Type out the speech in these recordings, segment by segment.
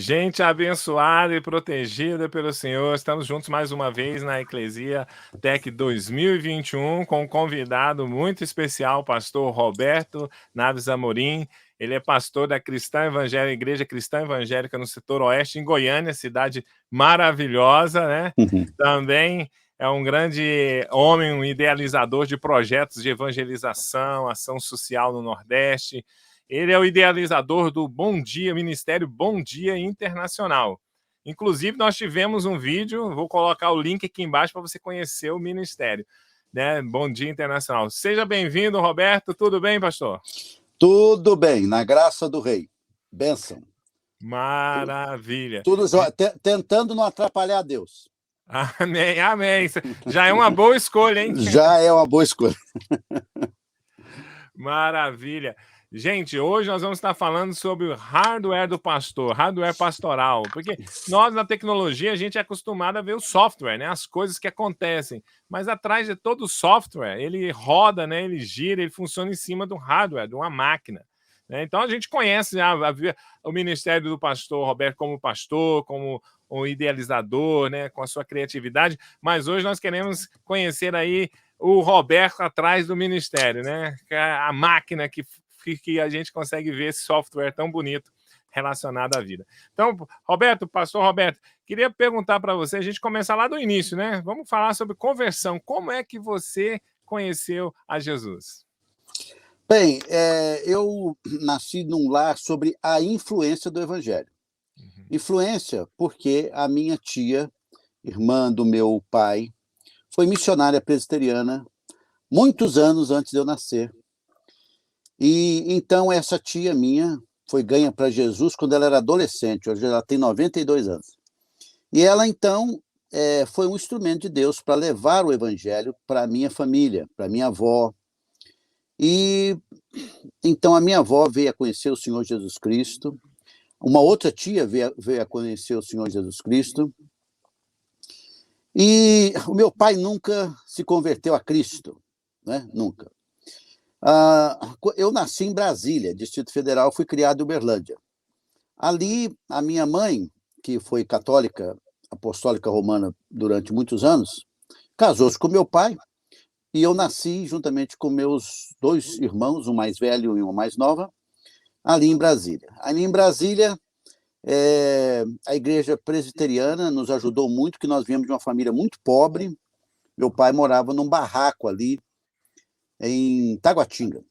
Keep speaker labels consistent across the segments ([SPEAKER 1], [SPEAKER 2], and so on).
[SPEAKER 1] Gente abençoada e protegida pelo Senhor, estamos juntos mais uma vez na Eclesia Tech 2021 com um convidado muito especial, o pastor Roberto Naves Amorim. Ele é pastor da Igreja Cristã Evangélica no setor oeste, em Goiânia, cidade maravilhosa, né? Também é um grande homem, um idealizador de projetos de evangelização, ação social no Nordeste. Ele é o idealizador do Bom Dia, Ministério Bom Dia Internacional. Inclusive, nós tivemos um vídeo, vou colocar o link aqui embaixo para você conhecer o ministério, né? Bom Dia Internacional. Seja bem-vindo, Roberto. Tudo bem, pastor?
[SPEAKER 2] Tudo bem, na graça do Rei. Bênção.
[SPEAKER 1] Maravilha.
[SPEAKER 2] Tudo tentando não atrapalhar Deus.
[SPEAKER 1] Amém, amém. Já é uma boa escolha, hein?
[SPEAKER 2] Já é uma boa escolha.
[SPEAKER 1] Maravilha. Gente, hoje nós vamos estar falando sobre o hardware do pastor, hardware pastoral, porque nós na tecnologia a gente é acostumado a ver o software, né? As coisas que acontecem, mas atrás de todo o software, ele roda, né? Ele gira, ele funciona em cima do hardware, de uma máquina, né? Então a gente conhece o ministério do pastor Roberto como pastor, como um idealizador, né? Com a sua criatividade, mas hoje nós queremos conhecer aí o Roberto atrás do ministério, né? A máquina que a gente consegue ver esse software tão bonito relacionado à vida. Então, Roberto, pastor Roberto, queria perguntar para você, a gente começa lá do início, né? Vamos falar sobre conversão. Como é que você conheceu a Jesus?
[SPEAKER 2] Bem, eu nasci num lar sobre a influência do Evangelho. Influência porque a minha tia, irmã do meu pai, foi missionária presbiteriana muitos anos antes de eu nascer. E então essa tia minha foi ganha para Jesus quando ela era adolescente, hoje ela tem 92 anos. E ela então foi um instrumento de Deus para levar o evangelho para a minha família, para a minha avó. E então a minha avó veio a conhecer o Senhor Jesus Cristo, uma outra tia veio a conhecer o Senhor Jesus Cristo, e o meu pai nunca se converteu a Cristo, né? Nunca. Eu nasci em Brasília, Distrito Federal, fui criado em Uberlândia. Ali, a minha mãe, que foi católica, apostólica romana durante muitos anos, casou-se com meu pai, e eu nasci juntamente com meus dois irmãos, um mais velho e uma mais nova, ali em Brasília. Ali em Brasília, a igreja presbiteriana nos ajudou muito, que nós viemos de uma família muito pobre. Meu pai morava num barraco ali, em Taguatinga.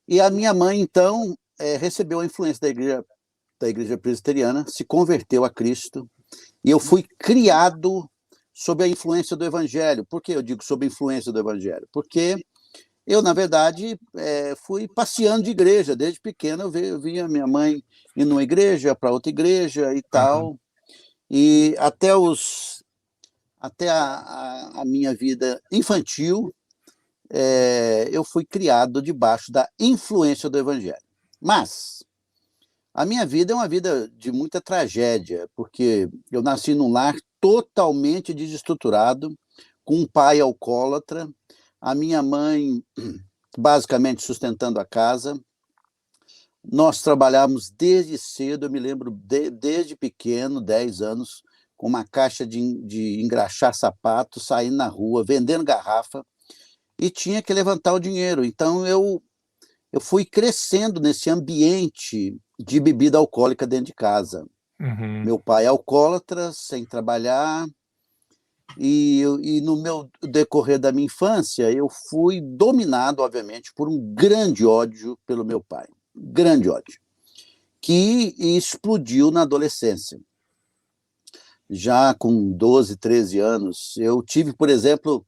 [SPEAKER 2] E a minha mãe, então, recebeu a influência da igreja presbiteriana, se converteu a Cristo, e eu fui criado sob a influência do Evangelho. Por que eu digo sob a influência do Evangelho? Porque eu, na verdade, fui passeando de igreja. Desde pequeno eu via minha mãe indo numa igreja, para outra igreja e tal. E até a minha vida infantil, eu fui criado debaixo da influência do Evangelho. Mas a minha vida é uma vida de muita tragédia, porque eu nasci num lar totalmente desestruturado, com um pai alcoólatra, a minha mãe basicamente sustentando a casa. Nós trabalhávamos desde cedo, eu me lembro desde pequeno, 10 anos, com uma caixa de engraxar sapato, saindo na rua, vendendo garrafa, e tinha que levantar o dinheiro. Então eu fui crescendo nesse ambiente de bebida alcoólica dentro de casa. Meu pai é alcoólatra, sem trabalhar, e no meu decorrer da minha infância, eu fui dominado, obviamente, por um grande ódio pelo meu pai. Grande ódio. Que explodiu na adolescência. Já com 12, 13 anos, eu tive, por exemplo,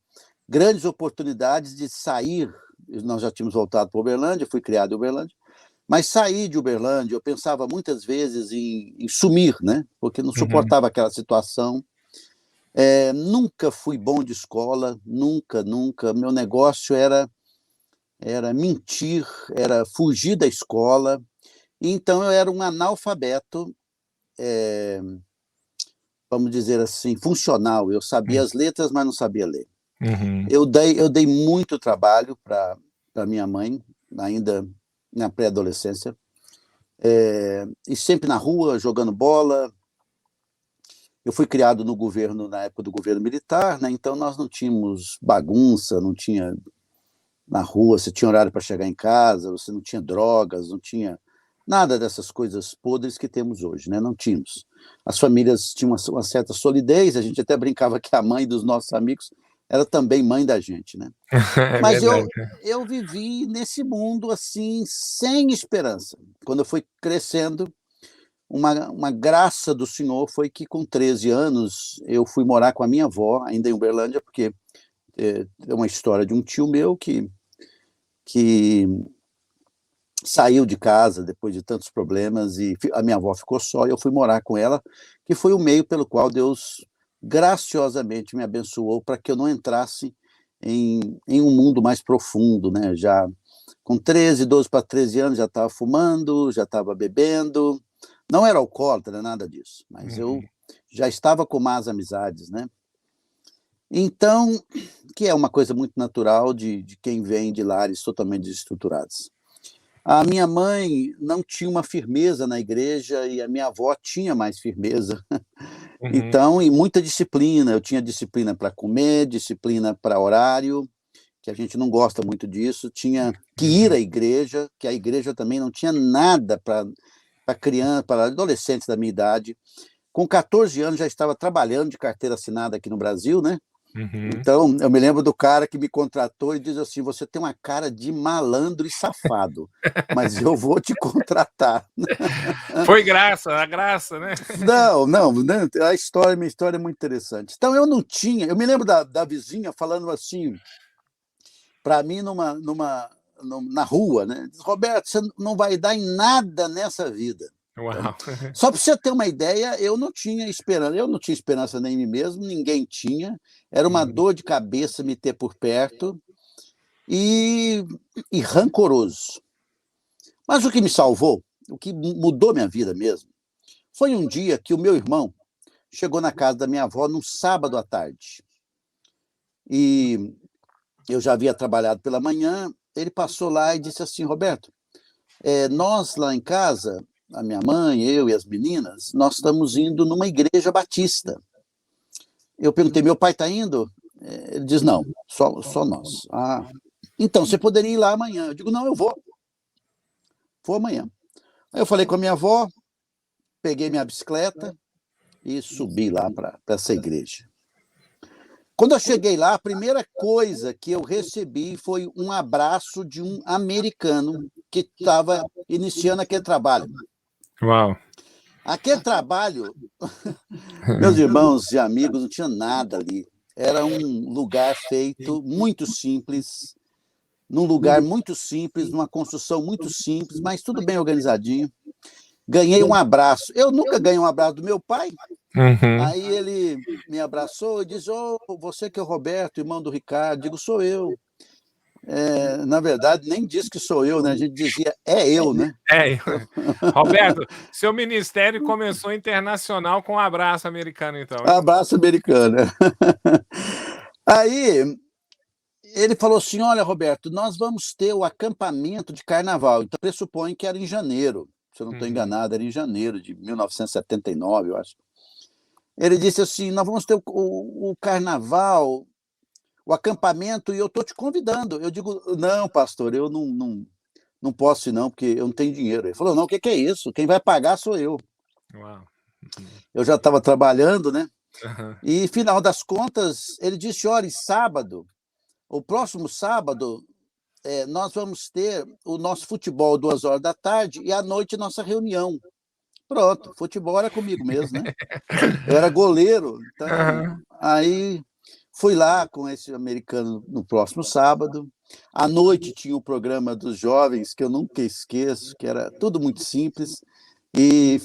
[SPEAKER 2] grandes oportunidades de sair. Nós já tínhamos voltado para Uberlândia, fui criado em Uberlândia, mas saí de Uberlândia, eu pensava muitas vezes em sumir, né? Porque não suportava aquela situação. Nunca fui bom de escola, nunca. Meu negócio era mentir, era fugir da escola. Então eu era um analfabeto, vamos dizer assim, funcional. Eu sabia as letras, mas não sabia ler. Eu dei muito trabalho para minha mãe, ainda na pré-adolescência. E sempre na rua, jogando bola. Eu fui criado no governo, na época do governo militar, né? Então nós não tínhamos bagunça, não tinha na rua, você tinha horário para chegar em casa, você não tinha drogas, não tinha nada dessas coisas podres que temos hoje, né? Não tínhamos. As famílias tinham uma certa solidez, a gente até brincava que a mãe dos nossos amigos era também mãe da gente, né?
[SPEAKER 1] É
[SPEAKER 2] Mas
[SPEAKER 1] verdade.
[SPEAKER 2] eu vivi nesse mundo assim, sem esperança. Quando eu fui crescendo, uma graça do Senhor foi que, com 13 anos, eu fui morar com a minha avó, ainda em Uberlândia, porque é uma história de um tio meu que saiu de casa depois de tantos problemas e a minha avó ficou só e eu fui morar com ela, que foi o meio pelo qual Deus graciosamente me abençoou para que eu não entrasse em um mundo mais profundo, né? Já com 12 para 13 anos já estava fumando, já estava bebendo, não era alcoólatra, nada disso, mas eu
[SPEAKER 1] Uhum.
[SPEAKER 2] já estava com más amizades, né? Então, que é uma coisa muito natural de quem vem de lares totalmente desestruturados. A minha mãe não tinha uma firmeza na igreja e a minha avó tinha mais firmeza.
[SPEAKER 1] Uhum.
[SPEAKER 2] Então, e muita disciplina. Eu tinha disciplina para comer, disciplina para horário, que a gente não gosta muito disso. Tinha que ir
[SPEAKER 1] Uhum.
[SPEAKER 2] à igreja, que a igreja também não tinha nada para criança, para adolescentes da minha idade. Com 14 anos já estava trabalhando de carteira assinada aqui no Brasil, né?
[SPEAKER 1] Uhum.
[SPEAKER 2] Então, eu me lembro do cara que me contratou e diz assim: você tem uma cara de malandro e safado, mas eu vou te contratar.
[SPEAKER 1] Foi graça, a graça, né?
[SPEAKER 2] Não, não, minha história é muito interessante. Então, eu não tinha, eu me lembro da vizinha falando assim, para mim, na rua, né? Diz, Roberto, você não vai dar em nada nessa vida. Então,
[SPEAKER 1] Uau.
[SPEAKER 2] só para você ter uma ideia, eu não tinha esperança nem em mim mesmo, ninguém tinha, era uma
[SPEAKER 1] Uhum.
[SPEAKER 2] dor de cabeça me ter por perto, e, e rancoroso. Mas o que me salvou, o que mudou minha vida mesmo, foi um dia que o meu irmão chegou na casa da minha avó num sábado à tarde. E eu já havia trabalhado pela manhã, ele passou lá e disse assim, Roberto, nós lá em casa, a minha mãe, eu e as meninas, nós estamos indo numa igreja batista. Eu perguntei, meu pai está indo? Ele diz, não, só nós. Ah, então, você poderia ir lá amanhã. Eu digo, não, eu vou amanhã. Aí eu falei com a minha avó, peguei minha bicicleta e subi lá para essa igreja. Quando eu cheguei lá, a primeira coisa que eu recebi foi um abraço de um americano que estava iniciando aquele trabalho.
[SPEAKER 1] Uau.
[SPEAKER 2] Aquele trabalho, meus irmãos e amigos, não tinha nada ali. Era um lugar feito muito simples, num lugar muito simples, numa construção muito simples, mas tudo bem organizadinho. Ganhei um abraço. Eu nunca ganhei um abraço do meu pai.
[SPEAKER 1] Uhum.
[SPEAKER 2] Aí ele me abraçou e disse: oh, você que é o Roberto, irmão do Ricardo. Digo, sou eu. Na verdade, nem disse que sou eu, né? A gente dizia, é eu, né?
[SPEAKER 1] É, Roberto, seu ministério começou internacional com um abraço americano, então, hein?
[SPEAKER 2] Abraço americano. Aí ele falou assim: olha, Roberto, nós vamos ter o acampamento de carnaval. Então, pressupõe que era em janeiro. Se eu não estou
[SPEAKER 1] Uhum.
[SPEAKER 2] enganado, era em janeiro de 1979, eu acho. Ele disse assim: nós vamos ter o carnaval, o acampamento, e eu estou te convidando. Eu digo: não, pastor, eu não posso ir, não, porque eu não tenho dinheiro. Ele falou: não, o que é isso? Quem vai pagar sou eu.
[SPEAKER 1] Uau. Uhum.
[SPEAKER 2] Eu já estava trabalhando, né?
[SPEAKER 1] Uhum.
[SPEAKER 2] E, final das contas, ele disse: olha, sábado, o próximo sábado, nós vamos ter o nosso futebol 2 horas da tarde e à noite nossa reunião. Pronto, futebol era comigo mesmo, né? Eu era goleiro, então
[SPEAKER 1] Uhum.
[SPEAKER 2] aí fui lá com esse americano no próximo sábado. À noite tinha o programa dos jovens, que eu nunca esqueço, que era tudo muito simples, e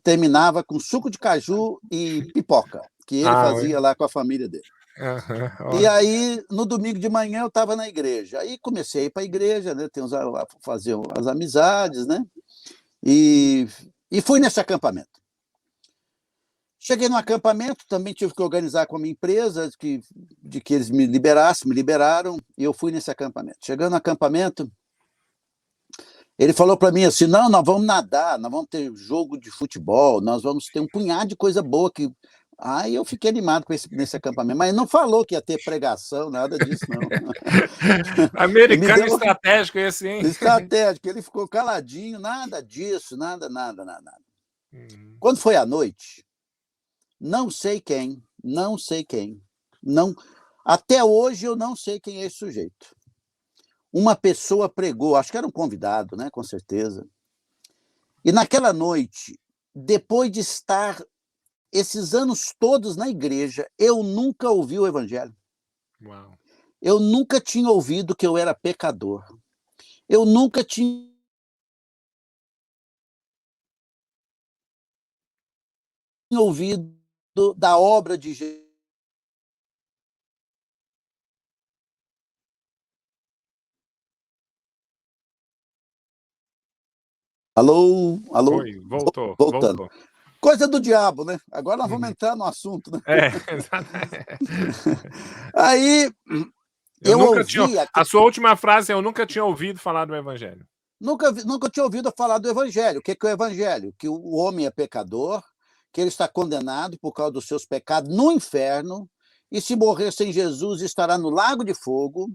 [SPEAKER 2] terminava com suco de caju e pipoca, que ele
[SPEAKER 1] Ah,
[SPEAKER 2] fazia lá com a família dele.
[SPEAKER 1] uhum.
[SPEAKER 2] E
[SPEAKER 1] Ó.
[SPEAKER 2] aí, no domingo de manhã, eu estava na igreja. Aí comecei a ir para a igreja, né, fazer as amizades, né? E fui nesse acampamento. Cheguei no acampamento, também tive que organizar com a minha empresa, de que eles me liberassem, me liberaram, e eu fui nesse acampamento. Chegando no acampamento, Ele falou para mim assim: não, nós vamos nadar, nós vamos ter jogo de futebol, nós vamos ter um punhado de coisa boa que. Aí eu fiquei animado com nesse acampamento, mas ele não falou que ia ter pregação, nada disso, não. Me
[SPEAKER 1] Americano
[SPEAKER 2] deu
[SPEAKER 1] estratégico esse, hein?
[SPEAKER 2] estratégico, ele ficou caladinho, nada disso, nada, nada, nada, nada.
[SPEAKER 1] Uhum.
[SPEAKER 2] Quando foi à noite, não sei quem, não, até hoje eu não sei quem é esse sujeito. Uma pessoa pregou, acho que era um convidado, né, com certeza. E naquela noite, depois de estar esses anos todos na igreja, eu nunca ouvi o evangelho.
[SPEAKER 1] Uau.
[SPEAKER 2] Eu nunca tinha ouvido que eu era pecador. Eu nunca tinha ouvido da obra de Jesus. Alô, alô,
[SPEAKER 1] Oi, voltou,
[SPEAKER 2] voltando.
[SPEAKER 1] voltou.
[SPEAKER 2] Coisa do diabo, né? Agora nós vamos
[SPEAKER 1] Uhum.
[SPEAKER 2] entrar no assunto, né?
[SPEAKER 1] É, exatamente.
[SPEAKER 2] Aí eu ouvi.
[SPEAKER 1] A sua última frase é: eu nunca tinha ouvido falar do evangelho.
[SPEAKER 2] Nunca tinha ouvido falar do evangelho. O que é o evangelho? Que o homem é pecador, que ele está condenado por causa dos seus pecados no inferno, e se morrer sem Jesus estará no lago de fogo,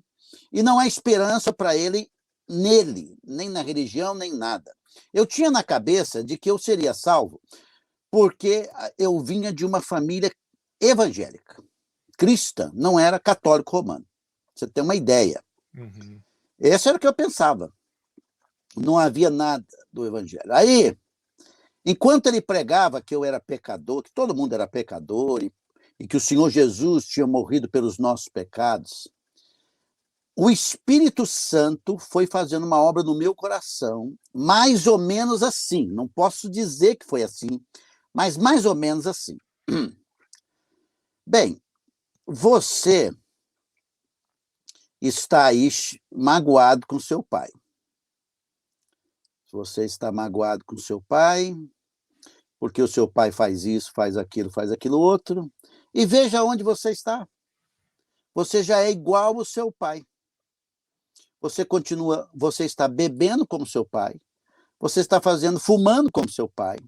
[SPEAKER 2] e não há esperança para ele nele, nem na religião, nem nada. Eu tinha na cabeça de que eu seria salvo porque eu vinha de uma família evangélica, cristã, não era católico romano. Você tem uma ideia.
[SPEAKER 1] Uhum.
[SPEAKER 2] Esse era o que eu pensava. Não havia nada do evangelho. Aí, enquanto ele pregava que eu era pecador, que todo mundo era pecador, e que o Senhor Jesus tinha morrido pelos nossos pecados, o Espírito Santo foi fazendo uma obra no meu coração, mais ou menos assim. Não posso dizer que foi assim, mas mais ou menos assim. Bem, você está aí magoado com seu pai. Você está magoado com seu pai, porque o seu pai faz isso, faz aquilo outro. E veja onde você está. Você já é igual ao seu pai. Você está bebendo como seu pai. Você está fumando como seu pai.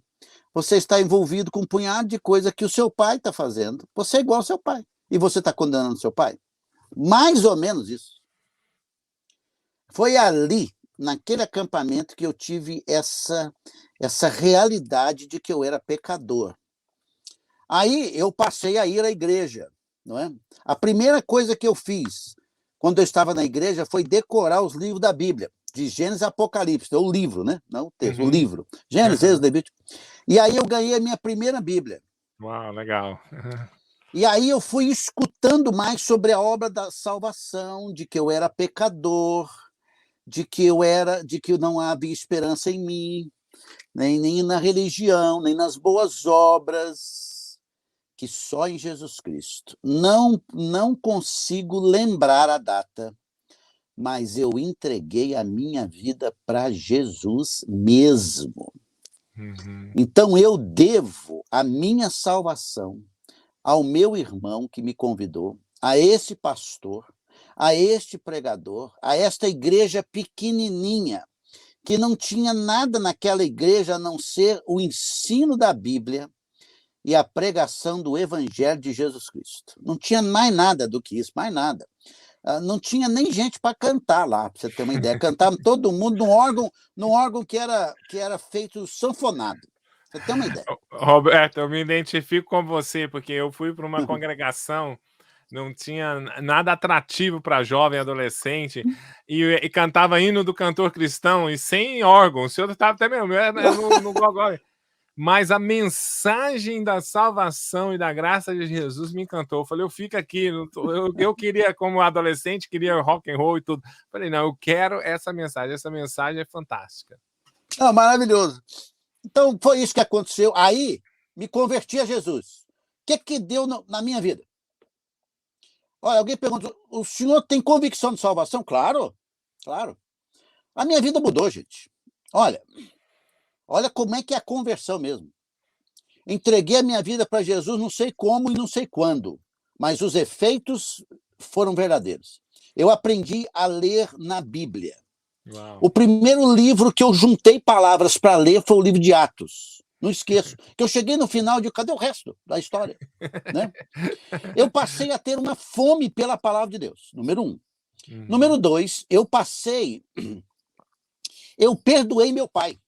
[SPEAKER 2] Você está envolvido com um punhado de coisa que o seu pai está fazendo. Você é igual ao seu pai. E você está condenando seu pai? Mais ou menos isso. Foi ali, naquele acampamento, que eu tive essa realidade de que eu era pecador. Aí eu passei a ir à igreja, não é? A primeira coisa que eu fiz quando eu estava na igreja foi decorar os livros da Bíblia, de Gênesis e Apocalipse, o livro, né? Não o texto, o livro. Gênesis, Êxodo, Levítico. E aí eu ganhei a minha primeira Bíblia.
[SPEAKER 1] Uau, legal.
[SPEAKER 2] E aí eu fui escutando mais sobre a obra da salvação, de que eu era pecador, de que não havia esperança em mim, nem na religião, nem nas boas obras, que só em Jesus Cristo. Não consigo lembrar a data, mas eu entreguei a minha vida para Jesus mesmo.
[SPEAKER 1] Uhum.
[SPEAKER 2] Então eu devo a minha salvação ao meu irmão que me convidou, a esse pastor, a este pregador, a esta igreja pequenininha, que não tinha nada naquela igreja a não ser o ensino da Bíblia e a pregação do Evangelho de Jesus Cristo. Não tinha mais nada do que isso, mais nada. Não tinha nem gente para cantar lá, para você ter uma ideia. Cantava todo mundo num órgão que era feito sanfonado. Você tem uma ideia.
[SPEAKER 1] Roberto, eu me identifico com você, porque eu fui para uma congregação, não tinha nada atrativo para jovem adolescente, e cantava hino do cantor cristão, e sem órgão. O senhor estava até mesmo no gogó. Mas a mensagem da salvação e da graça de Jesus me encantou. Eu falei, eu fico aqui. Eu queria, como adolescente, queria rock and roll e tudo. Falei, não, eu quero essa mensagem. Essa mensagem é fantástica.
[SPEAKER 2] Maravilhoso. Então, foi isso que aconteceu. Aí, me converti a Jesus. O que deu na minha vida? Olha, alguém pergunta, o senhor tem convicção de salvação? Claro, claro. A minha vida mudou, gente. Olha como é que é a conversão mesmo. Entreguei a minha vida para Jesus, não sei como e não sei quando, mas os efeitos foram verdadeiros. Eu aprendi a ler na Bíblia.
[SPEAKER 1] Uau.
[SPEAKER 2] O primeiro livro que eu juntei palavras para ler foi o livro de Atos. Não esqueço. Que eu cheguei no final e digo, cadê o resto da história? Né? Eu passei a ter uma fome pela palavra de Deus, número 1. Número 2, eu perdoei meu pai.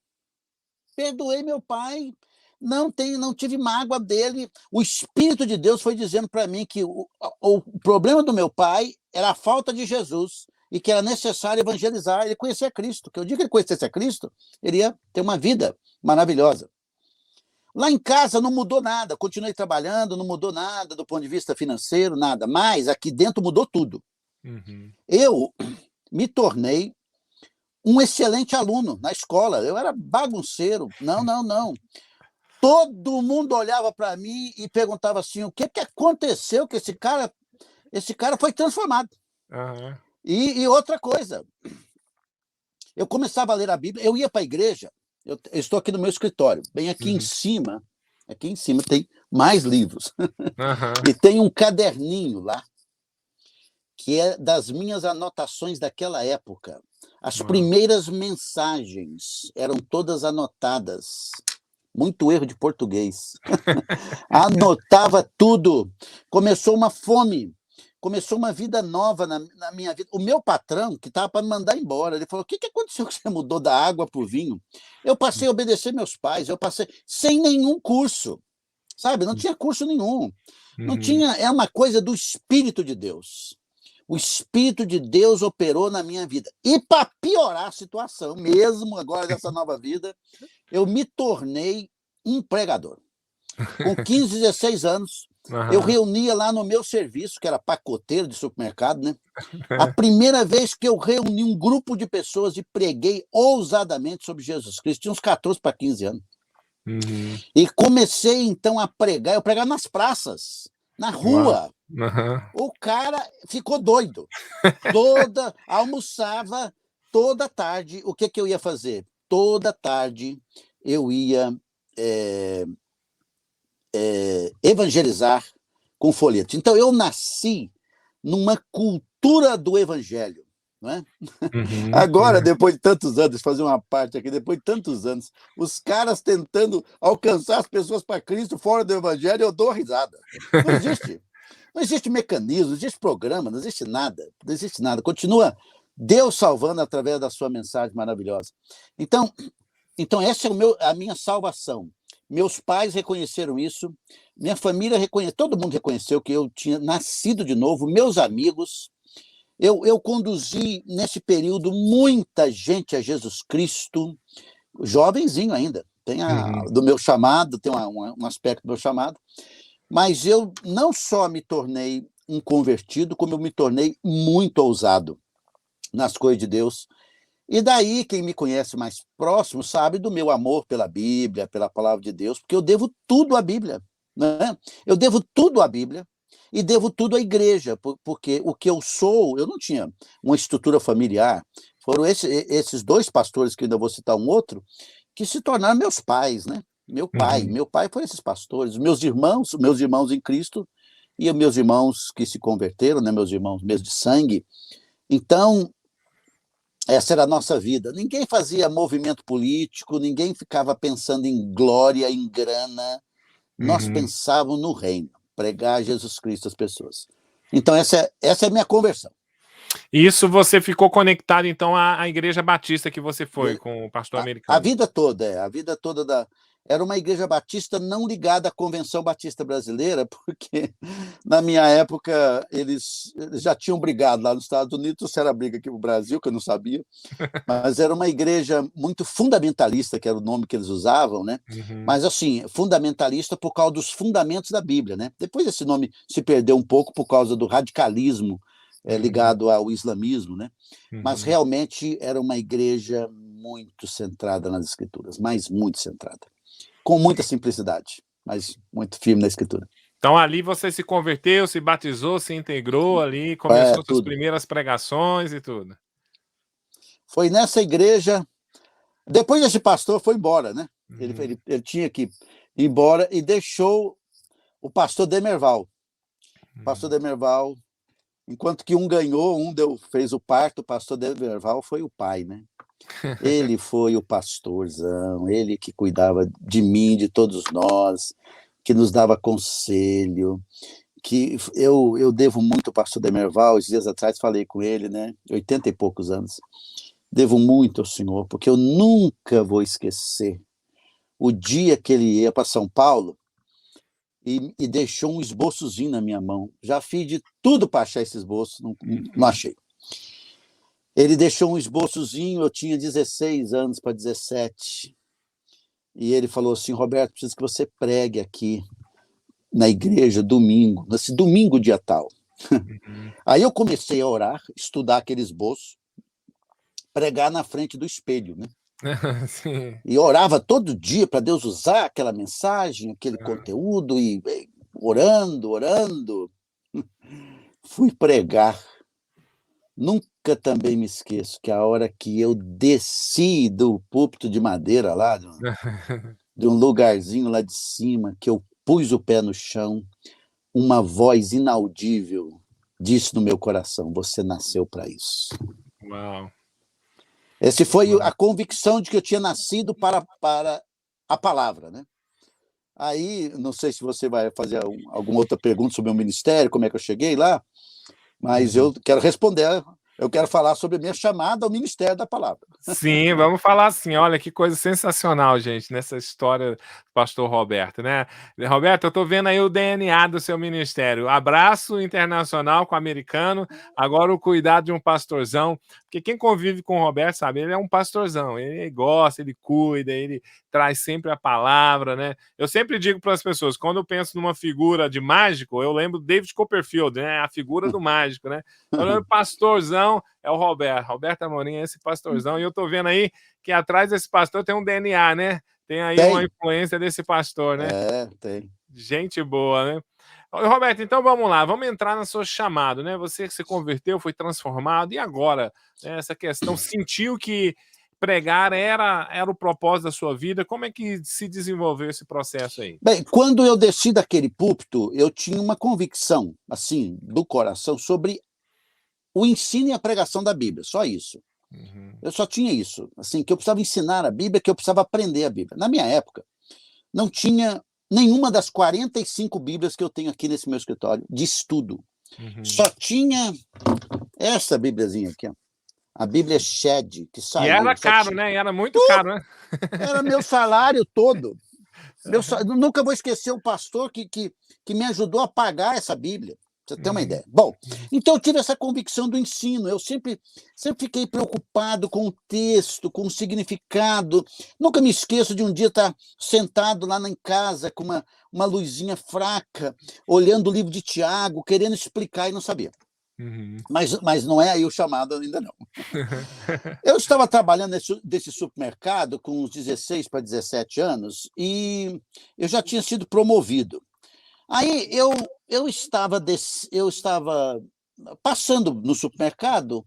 [SPEAKER 2] Perdoei meu pai, não tive mágoa dele. O Espírito de Deus foi dizendo para mim que o problema do meu pai era a falta de Jesus e que era necessário evangelizar, ele conhecer Cristo. Que eu digo que ele conhecesse a Cristo, ele ia ter uma vida maravilhosa. Lá em casa não mudou nada, continuei trabalhando, não mudou nada do ponto de vista financeiro, nada. Mas aqui dentro mudou tudo. Eu me tornei um excelente aluno na escola. Eu era bagunceiro. Não. Todo mundo olhava para mim e perguntava assim, o que aconteceu que esse cara foi transformado.
[SPEAKER 1] Uhum.
[SPEAKER 2] E outra coisa, eu começava a ler a Bíblia, eu ia para a igreja, eu estou aqui no meu escritório, bem aqui em cima tem mais livros. E tem um caderninho lá, que é das minhas anotações daquela época. As primeiras mensagens eram todas anotadas. Muito erro de português. Anotava tudo. Começou uma fome. Começou uma vida nova na minha vida. O meu patrão, que estava para me mandar embora, ele falou, o que aconteceu que você mudou da água para o vinho? Eu passei a obedecer meus pais, eu passei sem nenhum curso. Sabe? Não tinha curso nenhum. Não tinha, é uma coisa do Espírito de Deus. O Espírito de Deus operou na minha vida. E para piorar a situação, mesmo agora dessa nova vida, eu me tornei um pregador. Com 15, 16 anos, eu reunia lá no meu serviço, que era pacoteiro de supermercado, né? A primeira vez que eu reuni um grupo de pessoas e preguei ousadamente sobre Jesus Cristo, tinha uns 14 para 15 anos. E comecei, então, a pregar. Eu pregava nas praças, na rua. O cara ficou doido. Almoçava toda tarde. O que eu ia fazer? Toda tarde eu ia evangelizar com folhetos. Então, eu nasci numa cultura do evangelho. Não é? Agora, depois de tantos anos, fazer uma parte aqui, depois de tantos anos, os caras tentando alcançar as pessoas para Cristo fora do evangelho, eu dou risada. Não existe. Não existe mecanismo, não existe programa, não existe nada. Não existe nada. Continua Deus salvando através da sua mensagem maravilhosa. Então essa é a minha salvação. Meus pais reconheceram isso, minha família reconheceu, todo mundo reconheceu que eu tinha nascido de novo, meus amigos. Eu conduzi, nesse período, muita gente a Jesus Cristo, jovenzinho ainda. Tem do meu chamado, tem um aspecto do meu chamado. Mas eu não só me tornei um convertido, como eu me tornei muito ousado nas coisas de Deus. E daí, quem me conhece mais próximo sabe do meu amor pela Bíblia, pela palavra de Deus, porque eu devo tudo à Bíblia. Né? Eu devo tudo à Bíblia e devo tudo à igreja, porque o que eu sou, eu não tinha uma estrutura familiar. Foram esses dois pastores, que ainda vou citar um outro, que se tornaram meus pais, né? Meu pai foi esses pastores, meus irmãos em Cristo e meus irmãos que se converteram, né? Meus irmãos mesmo de sangue. Então, essa era a nossa vida. Ninguém fazia movimento político, ninguém ficava pensando em glória, em grana. Nós pensávamos no reino, pregar Jesus Cristo às pessoas. Então, essa é a minha conversão.
[SPEAKER 1] Isso você ficou conectado, então, à Igreja Batista que você foi, com o pastor americano?
[SPEAKER 2] A vida toda era uma igreja batista não ligada à Convenção Batista Brasileira, porque na minha época eles já tinham brigado lá nos Estados Unidos, se era briga aqui no Brasil, que eu não sabia, mas era uma igreja muito fundamentalista, que era o nome que eles usavam, né? Mas assim, fundamentalista por causa dos fundamentos da Bíblia, né? Depois esse nome se perdeu um pouco por causa do radicalismo ligado ao islamismo, né? Mas realmente era uma igreja muito centrada nas Escrituras, mas muito centrada. Com muita simplicidade, mas muito firme na Escritura.
[SPEAKER 1] Então ali você se converteu, se batizou, se integrou ali, começou suas primeiras pregações e tudo.
[SPEAKER 2] Foi nessa igreja. Depois esse pastor foi embora, né? Ele tinha que ir embora e deixou o pastor Demerval. O pastor Demerval Enquanto que um ganhou, fez o parto, o pastor Deverval foi o pai, né? Ele foi o pastorzão, ele que cuidava de mim, de todos nós, que nos dava conselho, que eu devo muito ao pastor Demerval. Os dias atrás falei com ele, né? 80 e poucos anos. Devo muito ao senhor, porque eu nunca vou esquecer o dia que ele ia para São Paulo e deixou um esboçozinho na minha mão. Já fiz de tudo para achar esse esboço, não achei. Ele deixou um esboçozinho, eu tinha 16 anos para 17. E ele falou assim: Roberto, preciso que você pregue aqui na igreja domingo, nesse domingo dia tal. Aí eu comecei a orar, estudar aquele esboço, pregar na frente do espelho, né?
[SPEAKER 1] Sim.
[SPEAKER 2] E orava todo dia para Deus usar aquela mensagem, aquele conteúdo, e orando. Fui pregar. Nunca também me esqueço que a hora que eu desci do púlpito de madeira lá, de um lugarzinho lá de cima, que eu pus o pé no chão, uma voz inaudível disse no meu coração: você nasceu para isso.
[SPEAKER 1] Uau.
[SPEAKER 2] Essa foi a convicção de que eu tinha nascido para a palavra, né? Aí, não sei se você vai fazer alguma outra pergunta sobre o ministério, como é que eu cheguei lá, mas eu quero responder, eu quero falar sobre a minha chamada ao ministério da palavra.
[SPEAKER 1] Sim, vamos falar assim. Olha que coisa sensacional, gente, nessa história do pastor Roberto, né? Roberto, eu tô vendo aí o DNA do seu ministério. Abraço internacional com o americano, agora o cuidado de um pastorzão, porque quem convive com o Roberto, sabe, ele é um pastorzão, ele gosta, ele cuida, ele traz sempre a palavra, né? Eu sempre digo para as pessoas, quando eu penso numa figura de mágico, eu lembro David Copperfield, né? A figura do mágico, né? Eu lembro pastorzão, é o Roberto Amorim, esse pastorzão, e eu tô vendo aí que atrás desse pastor tem um DNA, né? Tem aí uma influência desse pastor, né?
[SPEAKER 2] Tem.
[SPEAKER 1] Gente boa, né? Roberto, então vamos lá, vamos entrar no seu chamado, né? Você que se converteu, foi transformado, e agora? Né, essa questão, sentiu que pregar era o propósito da sua vida? Como é que se desenvolveu esse processo aí?
[SPEAKER 2] Bem, quando eu desci daquele púlpito, eu tinha uma convicção, assim, do coração, sobre o ensino e a pregação da Bíblia, só isso. Eu só tinha isso, assim, que eu precisava ensinar a Bíblia, que eu precisava aprender a Bíblia. Na minha época, não tinha nenhuma das 45 Bíblias que eu tenho aqui nesse meu escritório, de estudo. Só tinha essa Bíbliazinha aqui, ó. A Bíblia Shed, que saiu.
[SPEAKER 1] E era caro, né? E era muito caro, né?
[SPEAKER 2] Era meu salário todo. Nunca vou esquecer o pastor que me ajudou a pagar essa Bíblia. Pra você ter uma ideia. Bom, então eu tive essa convicção do ensino. Eu sempre fiquei preocupado com o texto, com o significado. Nunca me esqueço de um dia estar sentado lá em casa com uma luzinha fraca, olhando o livro de Tiago, querendo explicar e não sabia. Mas não é aí o chamado ainda não. Eu estava trabalhando nesse supermercado com uns 16 para 17 anos e eu já tinha sido promovido. Aí eu estava passando no supermercado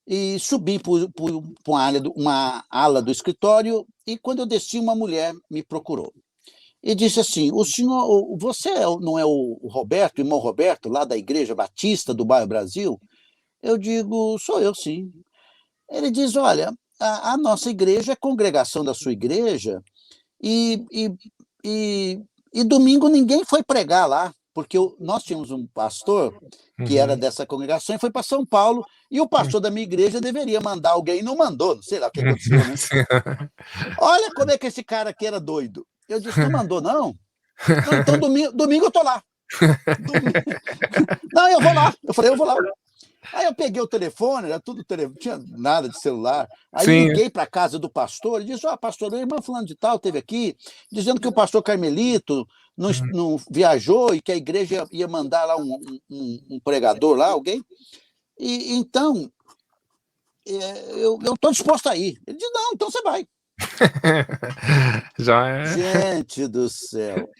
[SPEAKER 2] e subi por uma ala do escritório, e quando eu desci, uma mulher me procurou e disse assim: o senhor, você não é o Roberto, irmão Roberto, lá da Igreja Batista do Bairro Brasil? Eu digo: sou eu, sim. Ele diz: olha, a nossa igreja é congregação da sua igreja, e domingo ninguém foi pregar lá, porque nós tínhamos um pastor que era dessa congregação e foi para São Paulo, e o pastor da minha igreja deveria mandar alguém, e não mandou, não sei lá o que aconteceu, né? Olha como é que esse cara aqui era doido. Eu disse: não mandou, não? Não, então domingo eu tô lá. Não, eu vou lá. Eu falei: eu vou lá. Aí eu peguei o telefone, era tudo telefone, não tinha nada de celular. Aí liguei para a casa do pastor e disse: pastor, a irmã fulano de tal esteve aqui, dizendo que o pastor Carmelito não viajou e que a igreja ia mandar lá um pregador lá, alguém. E então, eu estou disposto a ir. Ele disse: não, então você vai.
[SPEAKER 1] Já é.
[SPEAKER 2] Gente do céu.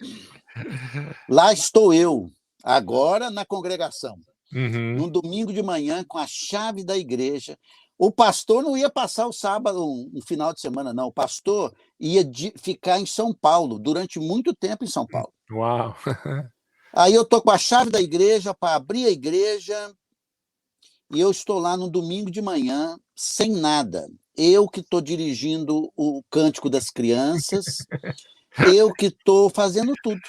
[SPEAKER 2] Lá estou eu, agora na congregação. Num domingo de manhã, com a chave da igreja. O pastor não ia passar o sábado, um final de semana, não. O pastor ia ficar em São Paulo, durante muito tempo em São Paulo.
[SPEAKER 1] Uau!
[SPEAKER 2] Aí eu estou com a chave da igreja para abrir a igreja, e eu estou lá no domingo de manhã, sem nada. Eu que estou dirigindo o Cântico das Crianças, eu que estou fazendo tudo.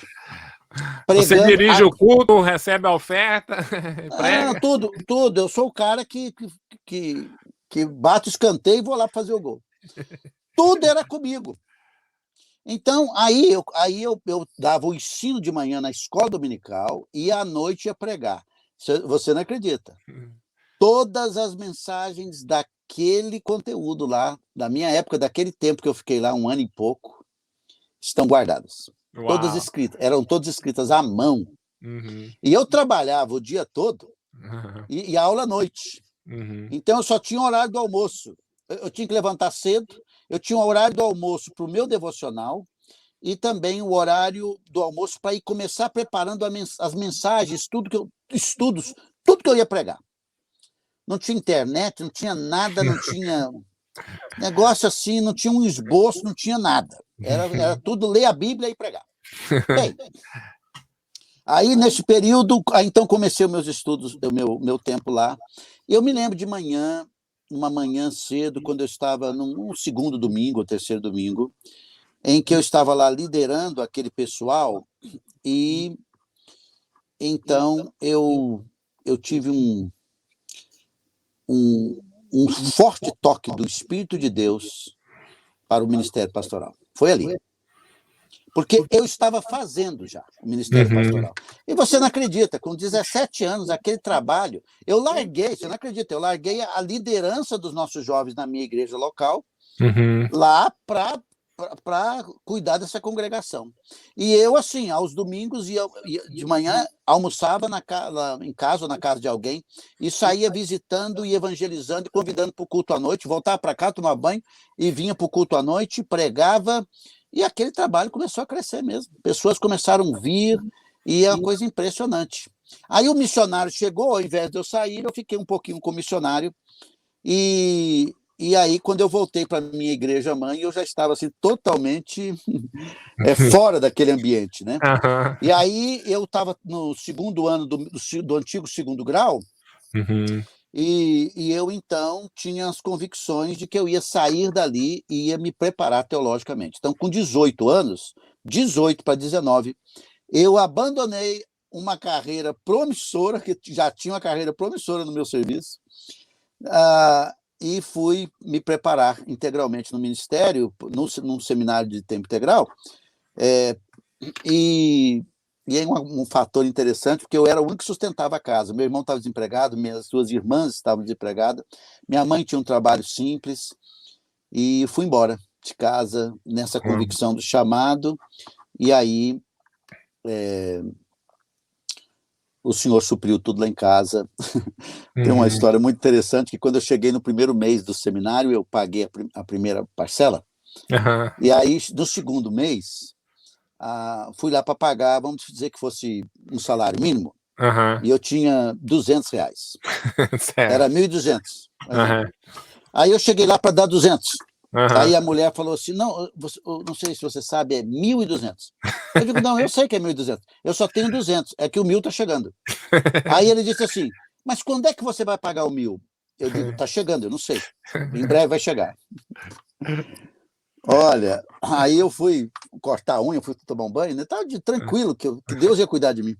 [SPEAKER 1] Você
[SPEAKER 2] Pregando.
[SPEAKER 1] dirige o culto, recebe a oferta, prega.
[SPEAKER 2] Tudo. Eu sou o cara que bate o escanteio e vou lá fazer o gol. Tudo era comigo. Então, aí eu dava o ensino de manhã na escola dominical e à noite ia pregar. Você não acredita. Todas as mensagens daquele conteúdo lá, da minha época, daquele tempo que eu fiquei lá, 1 ano e pouco, estão guardadas.
[SPEAKER 1] Uau.
[SPEAKER 2] Todas escritas. Eram todas escritas à mão.
[SPEAKER 1] Uhum.
[SPEAKER 2] E eu trabalhava o dia todo e aula à noite.
[SPEAKER 1] Uhum.
[SPEAKER 2] Então, eu só tinha horário do almoço. Eu tinha que levantar cedo, eu tinha o horário do almoço para o meu devocional e também o horário do almoço para ir começar preparando as mensagens, estudos, tudo que eu ia pregar. Não tinha internet, não tinha nada, não tinha negócio assim, não tinha um esboço, não tinha nada. Era tudo ler a Bíblia e pregar. Bem, aí, nesse período, então comecei os meus estudos, o meu tempo lá. Eu me lembro de manhã, uma manhã cedo, quando eu estava num segundo domingo, ou terceiro domingo, em que eu estava lá liderando aquele pessoal, e então eu tive um forte toque do Espírito de Deus para o ministério pastoral. Foi ali. Porque eu estava fazendo já o ministério pastoral. E você não acredita, com 17 anos, aquele trabalho, eu larguei, você não acredita, eu larguei a liderança dos nossos jovens na minha igreja local, lá para cuidar dessa congregação. E eu, assim, aos domingos, ia de manhã, almoçava em casa ou na casa de alguém, e saía visitando e evangelizando e convidando para o culto à noite, voltava para cá, tomar banho, e vinha para o culto à noite, pregava. E aquele trabalho começou a crescer mesmo. Pessoas começaram a vir e é uma coisa impressionante. Aí o missionário chegou, ao invés de eu sair, eu fiquei um pouquinho com o missionário. E aí, quando eu voltei para a minha igreja mãe, eu já estava assim, totalmente fora daquele ambiente, né? E aí eu estava no segundo ano do antigo segundo grau, e eu, então, tinha as convicções de que eu ia sair dali e ia me preparar teologicamente. Então, com 18 anos, 18 para 19, eu abandonei uma carreira promissora, que já tinha uma carreira promissora no meu serviço, e fui me preparar integralmente no ministério, num seminário de tempo integral, e é um fator interessante, porque eu era o único que sustentava a casa. Meu irmão estava desempregado, minhas duas irmãs estavam desempregadas, minha mãe tinha um trabalho simples, e fui embora de casa nessa convicção do chamado, e aí o Senhor supriu tudo lá em casa. Tem uma história muito interessante, que quando eu cheguei no primeiro mês do seminário, eu paguei a primeira parcela, e aí, no segundo mês, fui lá para pagar, vamos dizer que fosse um salário mínimo, e eu tinha R$200. Era 1.200. Aí eu cheguei lá para dar 200. Aí a mulher falou assim, não sei se você sabe, é 1.200. Eu digo, não, eu sei que é 1.200. Eu só tenho 200, é que o 1.000 está chegando. Aí ele disse assim, mas quando é que você vai pagar o 1.000? Eu digo, está chegando, eu não sei. Em breve vai chegar. Olha, aí eu fui cortar a unha, fui tomar um banho, né? Estava tranquilo, que Deus ia cuidar de mim.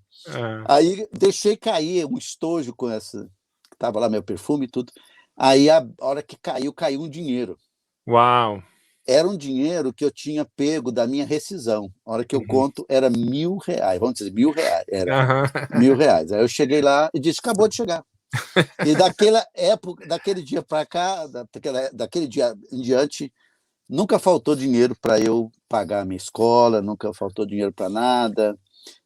[SPEAKER 2] Aí deixei cair um estojo com essa... Estava lá meu perfume e tudo. Aí a hora que caiu um dinheiro.
[SPEAKER 1] Uau!
[SPEAKER 2] Era um dinheiro que eu tinha pego da minha rescisão. A hora que eu conto, era R$1.000. Vamos dizer, R$1.000. Era R$1.000. Aí eu cheguei lá e disse, acabou de chegar. E daquela época, daquele dia para cá, daquele dia em diante, nunca faltou dinheiro para eu pagar a minha escola, nunca faltou dinheiro para nada.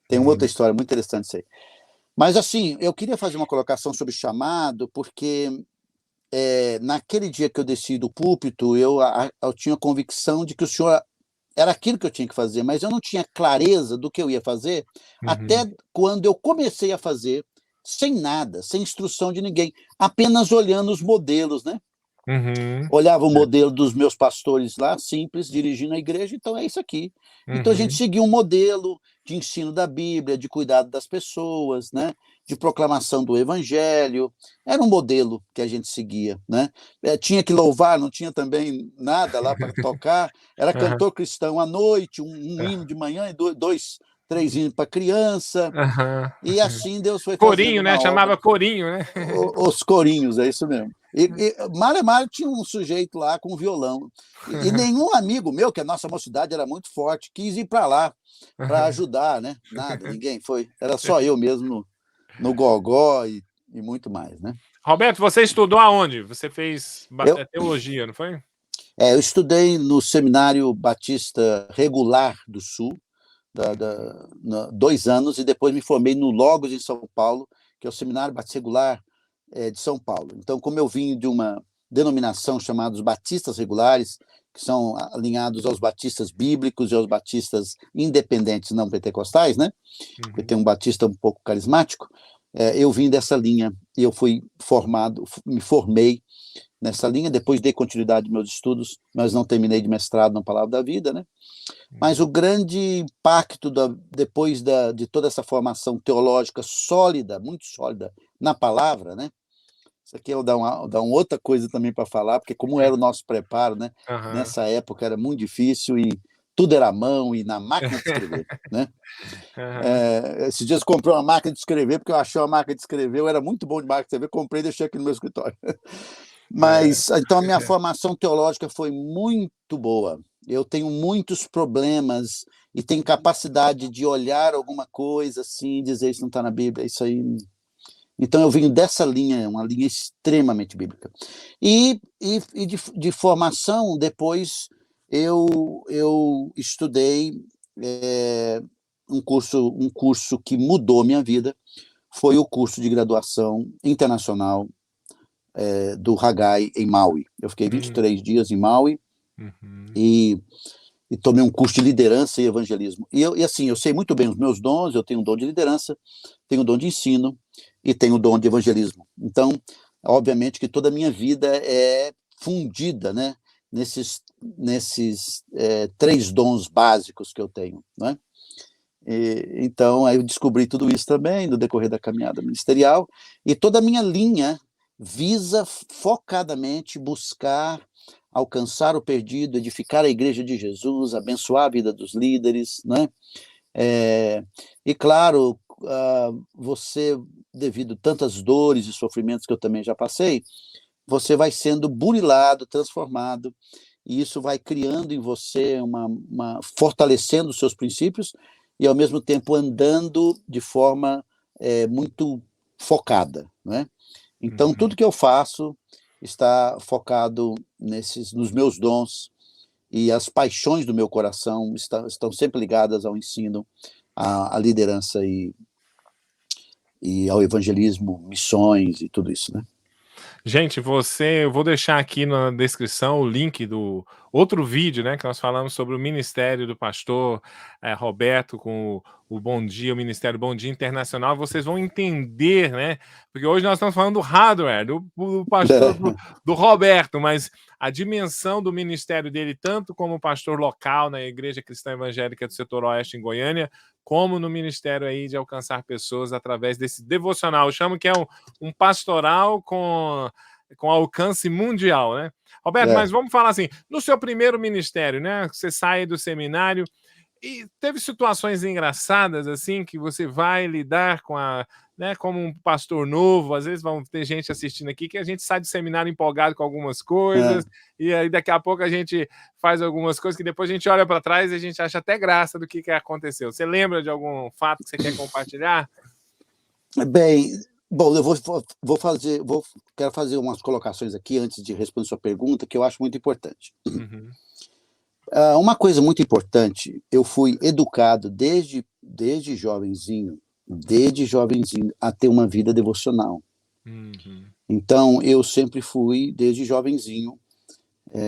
[SPEAKER 2] Tem uma outra história muito interessante isso aí. Mas, assim, eu queria fazer uma colocação sobre chamado, porque naquele dia que eu desci do púlpito, eu tinha a convicção de que o Senhor era aquilo que eu tinha que fazer, mas eu não tinha clareza do que eu ia fazer, até quando eu comecei a fazer, sem nada, sem instrução de ninguém, apenas olhando os modelos, né?
[SPEAKER 1] Uhum.
[SPEAKER 2] Olhava o modelo dos meus pastores lá, simples, dirigindo a igreja, então é isso aqui. Então a gente
[SPEAKER 1] Uhum.
[SPEAKER 2] seguia um modelo de ensino da Bíblia, de cuidado das pessoas, né? De proclamação do evangelho. Era um modelo que a gente seguia, né? Tinha que louvar, não tinha também nada lá para tocar. Era
[SPEAKER 1] Aham.
[SPEAKER 2] cantor cristão à noite, um hino de manhã e dois, três hinos para criança.
[SPEAKER 1] Aham.
[SPEAKER 2] E assim Deus foi fazendo
[SPEAKER 1] Corinho, né?
[SPEAKER 2] uma obra.
[SPEAKER 1] Chamava corinho, né?
[SPEAKER 2] Os corinhos, é isso mesmo. Mário Mário tinha um sujeito lá com violão. E nenhum amigo meu, que a nossa mocidade era muito forte, quis ir para lá para ajudar, né? Nada, ninguém foi. Era só eu mesmo no gogó e muito mais, né?
[SPEAKER 1] Roberto, você estudou aonde? Você fez
[SPEAKER 2] Eu,
[SPEAKER 1] teologia, não foi?
[SPEAKER 2] eu estudei no Seminário Batista Regular do Sul, 2 anos, e depois me formei no Logos, em São Paulo, que é o Seminário Batista Regular de São Paulo. Então, como eu vim de uma denominação chamada os Batistas Regulares, que são alinhados aos batistas bíblicos e aos batistas independentes não pentecostais, né? Porque tem um batista um pouco carismático, eu vim dessa linha e eu fui formado, me formei nessa linha, depois dei continuidade aos meus estudos, mas não terminei de mestrado na Palavra da Vida, né? Mas o grande impacto depois de toda essa formação teológica sólida, muito sólida, na palavra, né? Isso aqui eu dar uma outra coisa também para falar, porque como era o nosso preparo, né?
[SPEAKER 1] Aham.
[SPEAKER 2] Nessa época era muito difícil e tudo era à mão e na máquina de escrever, né?
[SPEAKER 1] Aham.
[SPEAKER 2] Esses dias eu comprei uma máquina de escrever, porque eu achei uma máquina de escrever, eu era muito bom de máquina de escrever, comprei e deixei aqui no meu escritório.
[SPEAKER 1] É.
[SPEAKER 2] Mas, então, a minha formação teológica foi muito boa. Eu tenho muitos problemas e tenho capacidade de olhar alguma coisa assim e dizer isso não está na Bíblia, isso aí. Então, eu vim dessa linha, uma linha extremamente bíblica. E de formação, depois, eu estudei um curso que mudou a minha vida, foi o curso de graduação internacional do Haggai em Maui. Eu fiquei
[SPEAKER 1] Hum.
[SPEAKER 2] 23 dias em Maui
[SPEAKER 1] Uhum.
[SPEAKER 2] e, e tomei um curso de liderança e evangelismo. E assim, eu sei muito bem os meus dons, eu tenho um dom de liderança, tenho um dom de ensino e tenho um dom de evangelismo. Então, obviamente que toda a minha vida é fundida, né, nesses 3 dons básicos que eu tenho, né? Então, aí eu descobri tudo isso também no decorrer da caminhada ministerial, e toda a minha linha visa focadamente buscar alcançar o perdido, edificar a igreja de Jesus, abençoar a vida dos líderes, né? E claro, você, devido a tantas dores e sofrimentos que eu também já passei, você vai sendo burilado, transformado, e isso vai criando em você fortalecendo os seus princípios e ao mesmo tempo andando de forma muito focada, né? Então
[SPEAKER 1] Uhum.
[SPEAKER 2] tudo que eu faço está focado nos meus dons, e as paixões do meu coração estão sempre ligadas ao ensino, à liderança e ao evangelismo, missões e tudo isso, né?
[SPEAKER 1] Gente, eu vou deixar aqui na descrição o link do outro vídeo, né, que nós falamos sobre o ministério do pastor Roberto com o Bom Dia, o Ministério Bom Dia Internacional. Vocês vão entender, né? Porque hoje nós estamos falando do hardware, do pastor do Roberto, mas a dimensão do ministério dele, tanto como pastor local na Igreja Cristã Evangélica do Setor Oeste em Goiânia, como no ministério aí de alcançar pessoas através desse devocional. Eu chamo que é um pastoral com alcance mundial, né? Roberto,
[SPEAKER 2] É.
[SPEAKER 1] mas vamos falar assim, no seu primeiro ministério, né? Você sai do seminário e teve situações engraçadas assim que você vai lidar com né, como um pastor novo, às vezes vão ter gente assistindo aqui que a gente sai do seminário empolgado com algumas coisas, e aí daqui a pouco a gente faz algumas coisas que depois a gente olha para trás e a gente acha até graça do que aconteceu. Você lembra de algum fato que você quer compartilhar?
[SPEAKER 2] Bem, bom, eu quero fazer umas colocações aqui antes de responder sua pergunta, que eu acho muito importante.
[SPEAKER 1] Uhum.
[SPEAKER 2] Uma coisa muito importante, eu fui educado desde jovenzinho, a ter uma vida devocional.
[SPEAKER 1] Uhum.
[SPEAKER 2] Então, eu sempre fui, desde jovenzinho,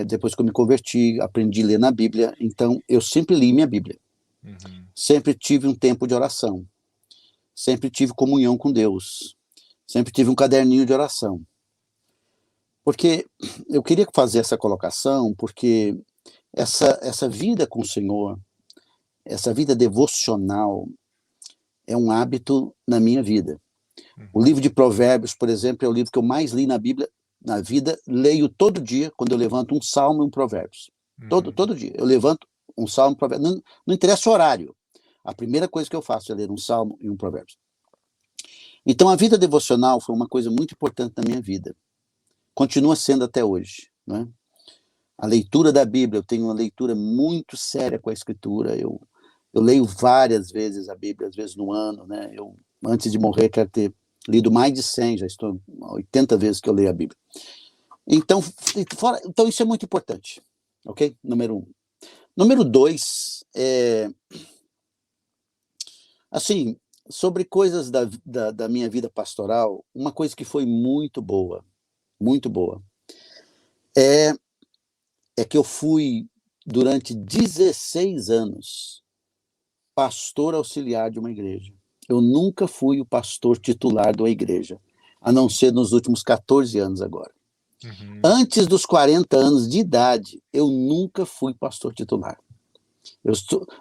[SPEAKER 2] depois que eu me converti, aprendi a ler na Bíblia, então eu sempre li minha Bíblia.
[SPEAKER 1] Uhum.
[SPEAKER 2] Sempre tive um tempo de oração. Sempre tive comunhão com Deus. Sempre tive um caderninho de oração. Porque eu queria fazer essa colocação, porque essa vida com o Senhor, essa vida devocional, é um hábito na minha vida. O livro de Provérbios, por exemplo, é o livro que eu mais li na Bíblia, na vida, leio todo dia, quando eu levanto um salmo e um provérbios. Todo dia. Eu levanto um salmo e um provérbios. Não interessa o horário. A primeira coisa que eu faço é ler um salmo e um provérbios. Então, a vida devocional foi uma coisa muito importante na minha vida. Continua sendo até hoje, né? A leitura da Bíblia, eu tenho uma leitura muito séria com a Escritura. Eu leio várias vezes a Bíblia, às vezes no ano, né? Eu, antes de morrer, quero ter lido mais de 100, já estou 80 vezes que eu leio a Bíblia. Então, então isso é muito importante, ok? Número 1. Número 2, assim, sobre coisas da minha vida pastoral, uma coisa que foi muito boa, é que eu fui, durante 16 anos, pastor auxiliar de uma igreja. Eu nunca fui o pastor titular de uma igreja, a não ser nos últimos 14 anos agora. Antes dos 40 anos de idade, eu nunca fui pastor titular.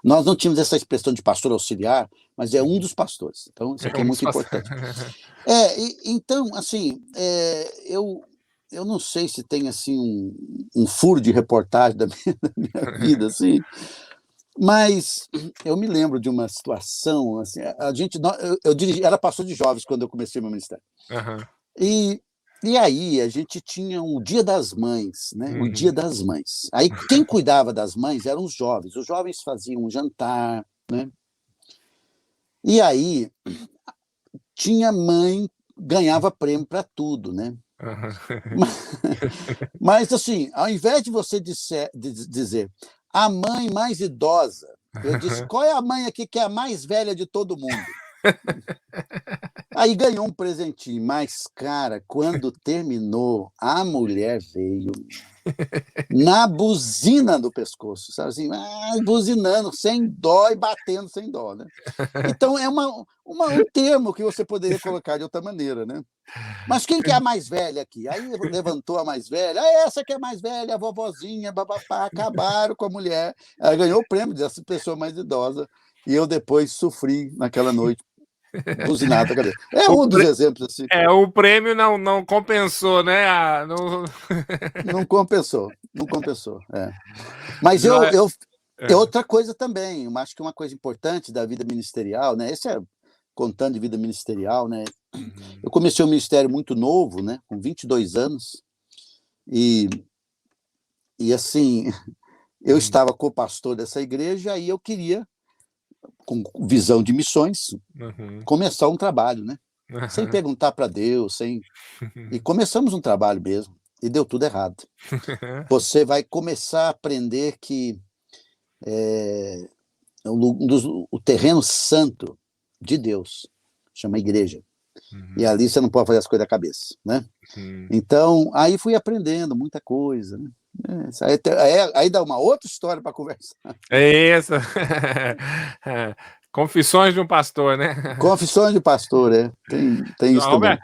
[SPEAKER 2] Nós não tínhamos essa expressão de pastor auxiliar, mas é um dos pastores. Então, isso aqui é muito importante. Então, assim, eu não sei se tem assim um furo de reportagem da minha vida, assim, mas eu me lembro de uma situação, assim, eu era pastor de jovens quando eu comecei meu ministério. E aí a gente tinha o Dia das Mães, né? O Dia das Mães. Aí quem cuidava das mães eram os jovens faziam um jantar, né? E aí tinha mãe, ganhava prêmio para tudo, né? Mas assim, ao invés de você dizer a mãe mais idosa, eu disse, qual é a mãe aqui que é a mais velha de todo mundo? Aí ganhou um presentinho, mas, cara, quando terminou, a mulher veio na buzina do pescoço, sabe assim, buzinando, sem dó e batendo sem dó, né? Então, é um termo que você poderia colocar de outra maneira, né? Mas quem que é a mais velha aqui? Aí levantou a mais velha, essa que é a mais velha, a vovozinha, babapá, acabaram com a mulher. Ela ganhou o prêmio dessa pessoa mais idosa, e eu depois sofri naquela noite, buzinada, cadê? É um dos exemplos, assim.
[SPEAKER 1] O prêmio não compensou, né?
[SPEAKER 2] Não compensou. Mas é outra coisa também, eu acho que uma coisa importante da vida ministerial, né? Esse é contando de vida ministerial, né? Eu comecei um ministério muito novo, né? Com 22 anos, e assim, eu estava co-pastor dessa igreja, e eu queria, com visão de missões, começar um trabalho, né? Sem perguntar para Deus, e começamos um trabalho mesmo, e deu tudo errado. Você vai começar a aprender que o terreno santo de Deus chama igreja. E ali você não pode fazer as coisas da cabeça, né? Então, aí fui aprendendo muita coisa, né? Aí dá uma outra história para conversar.
[SPEAKER 1] É isso. Confissões de um pastor, né?
[SPEAKER 2] Confissões de pastor, tem isso também.
[SPEAKER 1] Roberto,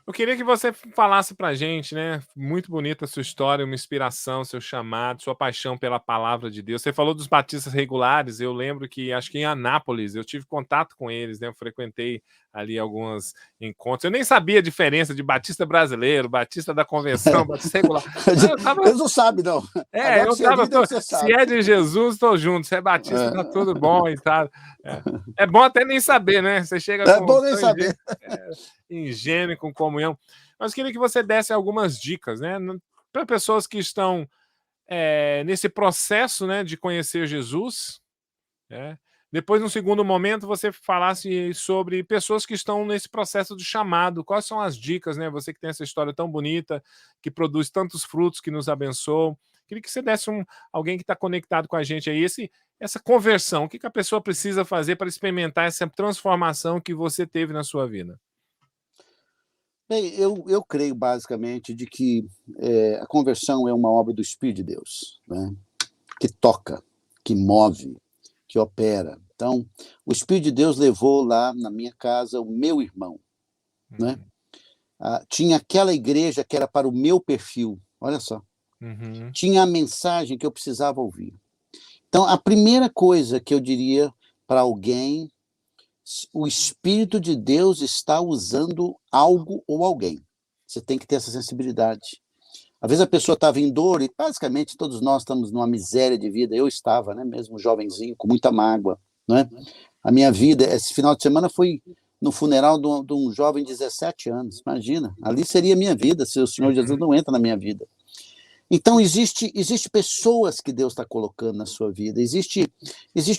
[SPEAKER 1] eu queria que você falasse pra gente, né? Muito bonita a sua história, uma inspiração, seu chamado, sua paixão pela palavra de Deus. Você falou dos batistas regulares, eu lembro que, acho que em Anápolis, eu tive contato com eles, né? Eu frequentei ali alguns encontros. Eu nem sabia a diferença de batista brasileiro, batista da convenção, batista regular.
[SPEAKER 2] Eles não sabem, não.
[SPEAKER 1] Eu tava, se é de Jesus, estou junto. Se é batista, tá tudo bom e tal. É bom até nem saber, né? Você chega
[SPEAKER 2] É bom nem saber.
[SPEAKER 1] Ingênuo, com comunhão. Mas queria que você desse algumas dicas, né? Para pessoas que estão nesse processo, né, de conhecer Jesus, né? Depois, no segundo momento, você falasse sobre pessoas que estão nesse processo de chamado. Quais são as dicas, né? Você que tem essa história tão bonita, que produz tantos frutos, que nos abençoam. Queria que você desse alguém que está conectado com a gente aí, essa conversão. O que a pessoa precisa fazer para experimentar essa transformação que você teve na sua vida?
[SPEAKER 2] Bem, eu creio basicamente de que a conversão é uma obra do Espírito de Deus, né? Que toca, que move, que opera. Então, o Espírito de Deus levou lá na minha casa o meu irmão, né? tinha aquela igreja que era para o meu perfil, olha só. Tinha a mensagem que eu precisava ouvir. Então, a primeira coisa que eu diria para alguém, o Espírito de Deus está usando algo ou alguém. Você tem que ter essa sensibilidade. Às vezes a pessoa estava em dor, e basicamente todos nós estamos numa miséria de vida. Eu estava, né, mesmo jovenzinho, com muita mágoa. Né? A minha vida, esse final de semana foi no funeral de um jovem de 17 anos. Imagina, ali seria a minha vida, se o Senhor Jesus não entra na minha vida. Então, existe pessoas que Deus está colocando na sua vida, existe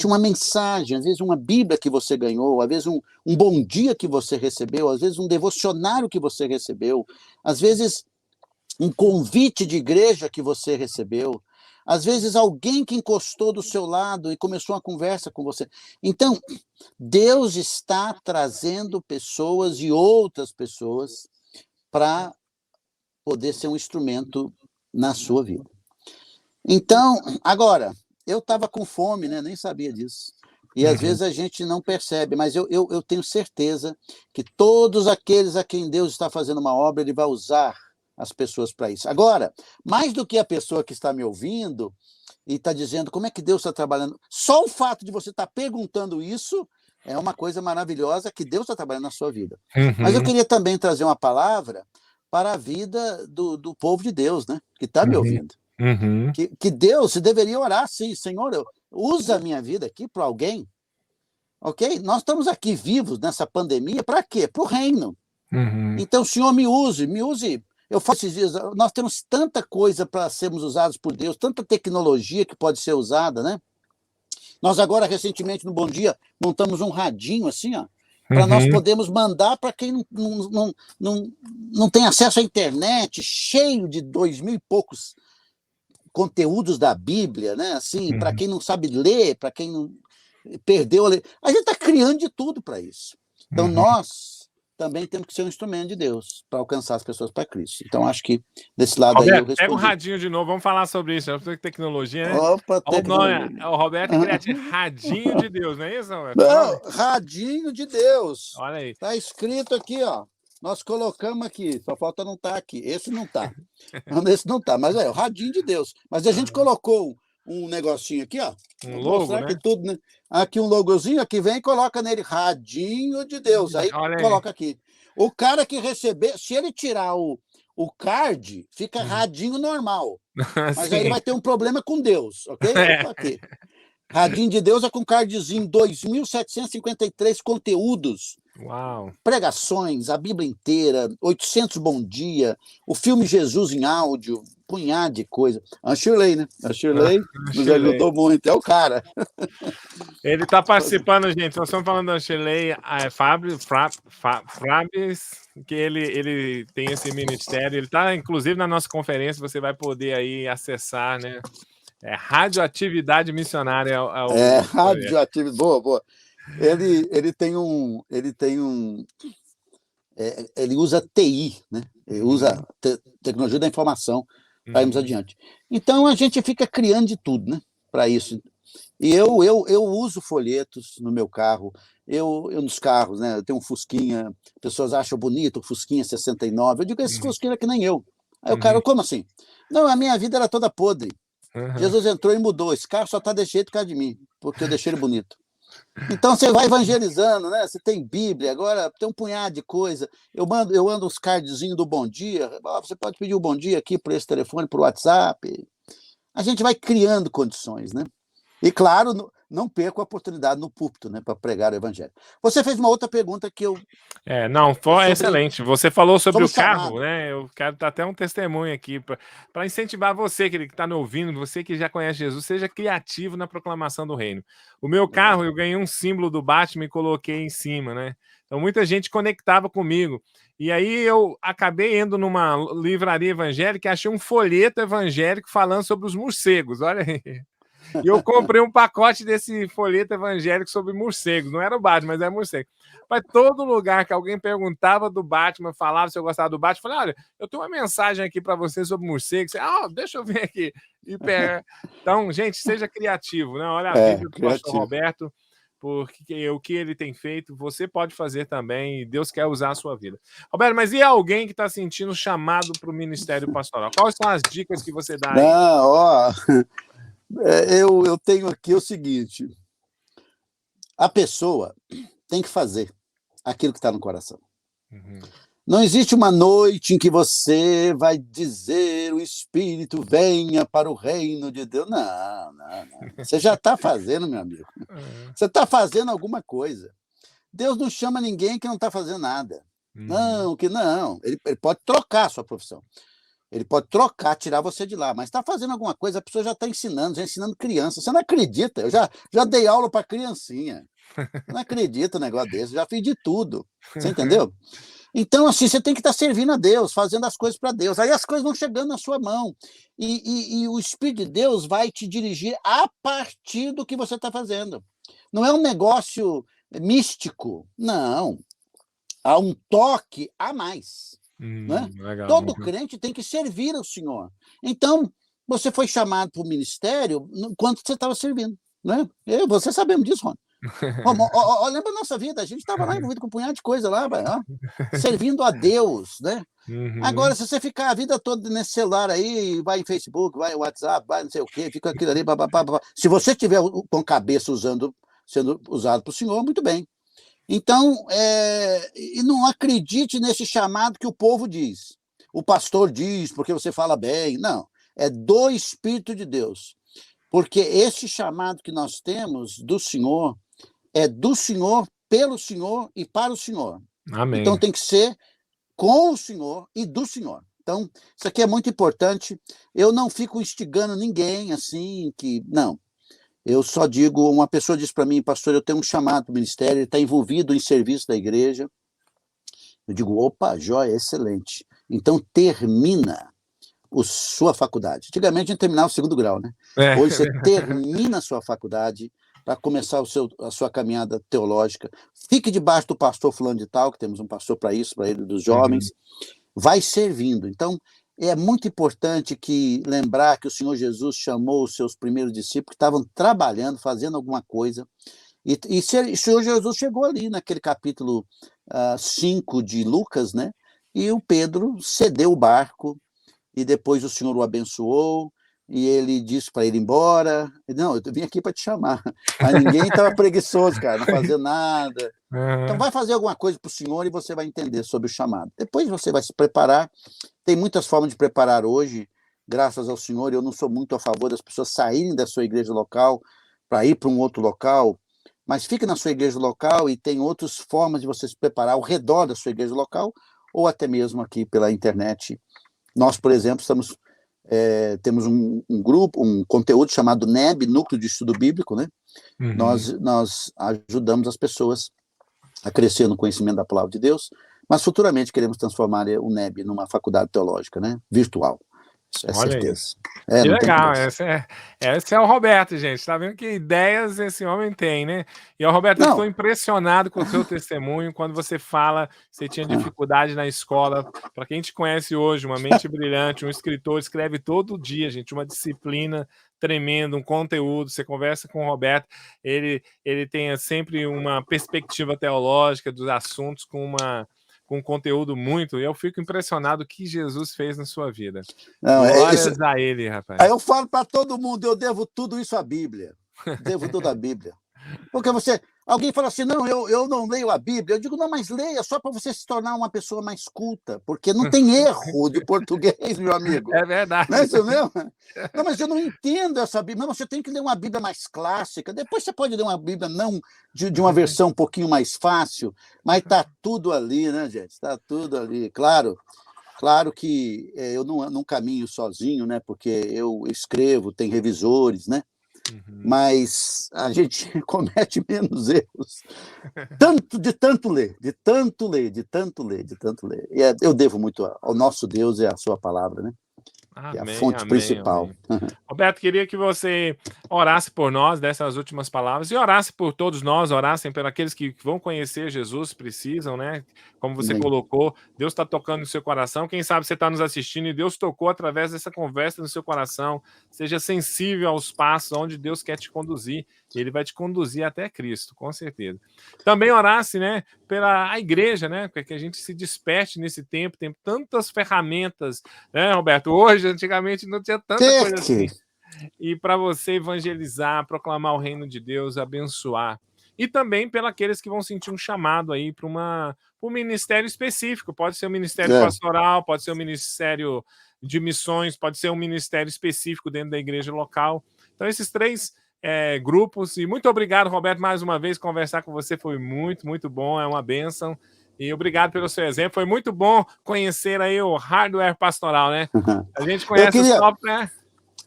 [SPEAKER 2] uma mensagem, às vezes uma Bíblia que você ganhou, às vezes um bom dia que você recebeu, às vezes um devocionário que você recebeu, às vezes um convite de igreja que você recebeu, às vezes alguém que encostou do seu lado e começou uma conversa com você. Então, Deus está trazendo pessoas e outras pessoas para poder ser um instrumento na sua vida. Então, agora, eu estava com fome, né? Nem sabia disso. E às vezes a gente não percebe, mas eu tenho certeza que todos aqueles a quem Deus está fazendo uma obra, Ele vai usar as pessoas para isso. Agora, mais do que a pessoa que está me ouvindo e está dizendo como é que Deus está trabalhando, só o fato de você estar perguntando isso é uma coisa maravilhosa que Deus está trabalhando na sua vida. Mas eu queria também trazer uma palavra para a vida do povo de Deus, né? Que está me ouvindo. Que Deus, se deveria orar assim, Senhor, usa a minha vida aqui para alguém, ok? Nós estamos aqui vivos nessa pandemia, para quê? Para o reino. Então, Senhor, me use. Eu faço esses dias, nós temos tanta coisa para sermos usados por Deus, tanta tecnologia que pode ser usada, né? Nós agora, recentemente, no Bom Dia, montamos um radinho assim, ó, para nós podermos mandar para quem não tem acesso à internet, cheio de 2.000 e poucos conteúdos da Bíblia, né? Assim, para quem não sabe ler, para quem não perdeu a ler. A gente está criando de tudo para isso. Então, nós também temos que ser um instrumento de Deus para alcançar as pessoas para Cristo. Então, acho que desse lado
[SPEAKER 1] Roberto,
[SPEAKER 2] aí eu respondi.
[SPEAKER 1] Pega o radinho de novo, vamos falar sobre isso. Tecnologia, né?
[SPEAKER 2] Opa, tecnologia.
[SPEAKER 1] O Roberto é criativo. Radinho de Deus, não é isso, Roberto?
[SPEAKER 2] Não, radinho de Deus.
[SPEAKER 1] Olha aí.
[SPEAKER 2] Está escrito aqui, ó. Nós colocamos aqui, só falta não estar aqui. Esse não está. Esse não está, mas é o radinho de Deus. Mas a gente colocou um negocinho aqui, ó.
[SPEAKER 1] Um logo, né?
[SPEAKER 2] Aqui tudo, né? Aqui um logozinho, aqui vem e coloca nele radinho de Deus. Aí coloca aqui. O cara que receber, se ele tirar o card, fica radinho normal. Mas aí ele vai ter um problema com Deus, ok? Aqui. Radinho de Deus é com cardzinho, 2.753 conteúdos.
[SPEAKER 1] Uau.
[SPEAKER 2] Pregações, a Bíblia inteira, 800 Bom Dia, o filme Jesus em áudio, punhado de coisa. A Shirley, né? A Shirley nos ajudou muito, é o cara.
[SPEAKER 1] Ele está participando, gente. Nós estamos falando da Shirley Fabres, que ele tem esse ministério. Ele está, inclusive, na nossa conferência. Você vai poder aí acessar, né? Radioatividade Missionária.
[SPEAKER 2] Radioatividade, boa. Ele usa TI, né? Ele usa tecnologia da informação para irmos adiante. Então a gente fica criando de tudo, né? Para isso. E eu uso folhetos no meu carro, eu nos carros, né? Eu tenho um Fusquinha, pessoas acham bonito o Fusquinha 69. Eu digo, esse Fusquinha é que nem eu. Aí o cara, como assim? Não, a minha vida era toda podre. Jesus entrou e mudou. Esse carro só está desse jeito por causa de mim, porque eu deixei ele bonito. Então você vai evangelizando, né? Você tem Bíblia, agora tem um punhado de coisa. Eu ando uns cardzinhos do Bom Dia. Você pode pedir o Bom Dia aqui por esse telefone, por WhatsApp. A gente vai criando condições, né? E claro, não perco a oportunidade no púlpito, né, para pregar o evangelho. Você fez uma outra pergunta que eu...
[SPEAKER 1] foi excelente. Você falou sobre o carro,
[SPEAKER 2] chamado,
[SPEAKER 1] né? Eu quero dar até um testemunho aqui para incentivar você, que está me ouvindo, você que já conhece Jesus, seja criativo na proclamação do reino. O meu carro, eu ganhei um símbolo do Batman e coloquei em cima, né? Então muita gente conectava comigo. E aí eu acabei indo numa livraria evangélica e achei um folheto evangélico falando sobre os morcegos. Olha aí. E eu comprei um pacote desse folheto evangélico sobre morcegos. Não era o Batman, mas era morcego. Para todo lugar que alguém perguntava do Batman, falava se eu gostava do Batman, eu falei, olha, eu tenho uma mensagem aqui para você sobre morcegos. Deixa eu ver aqui. Então, gente, seja criativo, né? Olha a Bíblia do pastor Roberto, porque o que ele tem feito, você pode fazer também, e Deus quer usar a sua vida. Roberto, mas e alguém que está sentindo chamado para o ministério pastoral? Quais são as dicas que você dá aí?
[SPEAKER 2] Não, ó, eu tenho aqui o seguinte: a pessoa tem que fazer aquilo que está no coração.
[SPEAKER 1] Uhum.
[SPEAKER 2] Não existe uma noite em que você vai dizer o Espírito venha para o reino de Deus. Não. Você já está fazendo, meu amigo. Você está fazendo alguma coisa. Deus não chama ninguém que não está fazendo nada. Não. Ele pode trocar a sua profissão. Ele pode trocar, tirar você de lá, mas está fazendo alguma coisa, a pessoa já está ensinando criança. Você não acredita? Eu já dei aula para criancinha. Eu não acredito no negócio desse, já fiz de tudo. Você entendeu? Então, assim, você tem que estar servindo a Deus, fazendo as coisas para Deus. Aí as coisas vão chegando na sua mão. E o Espírito de Deus vai te dirigir a partir do que você está fazendo. Não é um negócio místico. Não. Há um toque a mais. Né?
[SPEAKER 1] Legal,
[SPEAKER 2] Todo crente tem que servir ao Senhor. Então, você foi chamado para o ministério enquanto você estava servindo. Né? Você sabemos disso, Rony. Lembra a nossa vida, a gente estava lá envolvido com um punhado de coisa lá, servindo a Deus, né? Agora, se você ficar a vida toda nesse celular aí, vai em Facebook, vai em WhatsApp, vai não sei o quê, fica aquilo ali, se você estiver com a cabeça sendo usado para o Senhor, muito bem. Então, e não acredite nesse chamado que o povo diz. O pastor diz, porque você fala bem. Não, é do Espírito de Deus. Porque esse chamado que nós temos do Senhor é do Senhor, pelo Senhor e para o Senhor.
[SPEAKER 1] Amém.
[SPEAKER 2] Então tem que ser com o Senhor e do Senhor. Então, isso aqui é muito importante. Eu não fico instigando ninguém assim, não. Eu só digo, uma pessoa disse para mim, pastor, eu tenho um chamado para o ministério, ele está envolvido em serviço da igreja. Eu digo, opa, joia, excelente. Então termina sua faculdade. Antigamente a gente terminava o 2º grau, né? Hoje você termina a sua faculdade para começar a sua caminhada teológica. Fique debaixo do pastor fulano de tal, que temos um pastor para isso, para ele dos jovens. Vai servindo. Então, é muito importante lembrar que o Senhor Jesus chamou os seus primeiros discípulos que estavam trabalhando, fazendo alguma coisa. E o Senhor Jesus chegou ali naquele capítulo 5 de Lucas, né? E o Pedro cedeu o barco, e depois o Senhor o abençoou, e ele disse para ele ir embora. Não, eu vim aqui para te chamar. Mas ninguém estava preguiçoso, cara, não fazia nada. Então vai fazer alguma coisa para o Senhor e você vai entender sobre o chamado. Depois você vai se preparar. Tem muitas formas de preparar hoje, graças ao Senhor. Eu não sou muito a favor das pessoas saírem da sua igreja local para ir para um outro local, mas fique na sua igreja local e tem outras formas de você se preparar ao redor da sua igreja local ou até mesmo aqui pela internet. Nós, por exemplo, temos um grupo, um conteúdo chamado NEB, Núcleo de Estudo Bíblico, né? Nós ajudamos as pessoas a crescer no conhecimento da palavra de Deus, mas futuramente queremos transformar o NEB numa faculdade teológica, né? Virtual. Isso é
[SPEAKER 1] Olha
[SPEAKER 2] certeza.
[SPEAKER 1] Isso. Que legal, esse é o Roberto, gente. Tá vendo que ideias esse homem tem, né? E o Roberto, eu estou impressionado com o seu testemunho quando você fala que você tinha dificuldade na escola. Para quem te conhece hoje, uma mente brilhante, um escritor, escreve todo dia, gente, uma disciplina tremenda, um conteúdo. Você conversa com o Roberto, ele tem sempre uma perspectiva teológica dos assuntos com um conteúdo muito, e eu fico impressionado o que Jesus fez na sua vida. Glórias a ele, rapaz.
[SPEAKER 2] Aí eu falo para todo mundo, eu devo tudo isso à Bíblia. Devo tudo à Bíblia. Porque alguém fala assim, não, eu não leio a Bíblia. Eu digo, não, mas leia só para você se tornar uma pessoa mais culta, porque não tem erro de português, meu amigo.
[SPEAKER 1] É verdade.
[SPEAKER 2] Não é isso mesmo? Não, mas eu não entendo essa Bíblia. Não, você tem que ler uma Bíblia mais clássica. Depois você pode ler uma Bíblia não de uma versão um pouquinho mais fácil, mas está tudo ali, né, gente? Está tudo ali. Claro que eu não caminho sozinho, né? Porque eu escrevo, tem revisores, né? Mas a gente comete menos erros. De tanto ler. E eu devo muito ao nosso Deus e à sua palavra, né? que é a
[SPEAKER 1] Amém,
[SPEAKER 2] fonte
[SPEAKER 1] amém,
[SPEAKER 2] principal.
[SPEAKER 1] amém. Roberto, queria que você orasse por nós dessas últimas palavras e orasse por todos nós, orassem por aqueles que vão conhecer Jesus, precisam, né? Como você
[SPEAKER 2] Amém.
[SPEAKER 1] colocou, Deus está tocando no seu coração. Quem sabe você está nos assistindo e Deus tocou através dessa conversa no seu coração. Seja sensível aos passos onde Deus quer te conduzir. Ele vai te conduzir até Cristo, com certeza. Também orasse, né, pela a igreja, né? Para que a gente se desperte nesse tempo, tem tantas ferramentas, né, Roberto? Hoje, antigamente, não tinha tanta coisa
[SPEAKER 2] Que
[SPEAKER 1] assim. E para você evangelizar, proclamar o reino de Deus, abençoar. E também pelos aqueles que vão sentir um chamado aí para um ministério específico. Pode ser um ministério
[SPEAKER 2] é.
[SPEAKER 1] pastoral, pode ser um ministério de missões, pode ser um ministério específico dentro da igreja local. Então, esses três grupos. E muito obrigado, Roberto, mais uma vez. Conversar com você foi muito, muito bom. É uma bênção. E obrigado pelo seu exemplo. Foi muito bom conhecer aí o hardware pastoral, né? A gente
[SPEAKER 2] Eu
[SPEAKER 1] conhece o
[SPEAKER 2] queria,
[SPEAKER 1] software.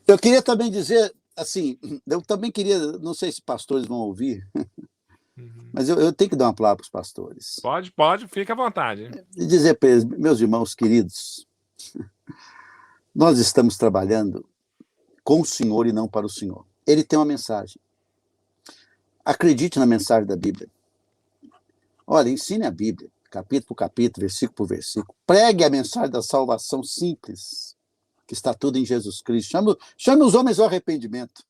[SPEAKER 2] eu queria também dizer, assim, eu também queria, não sei se pastores vão ouvir, mas eu tenho que dar uma palavra para os pastores.
[SPEAKER 1] Pode, fica à vontade.
[SPEAKER 2] E dizer para eles, meus irmãos queridos, nós estamos trabalhando com o Senhor e não para o Senhor. Ele tem uma mensagem. Acredite na mensagem da Bíblia. Olha, ensine a Bíblia, capítulo por capítulo, versículo por versículo. Pregue a mensagem da salvação simples, que está tudo em Jesus Cristo. Chame os homens ao arrependimento.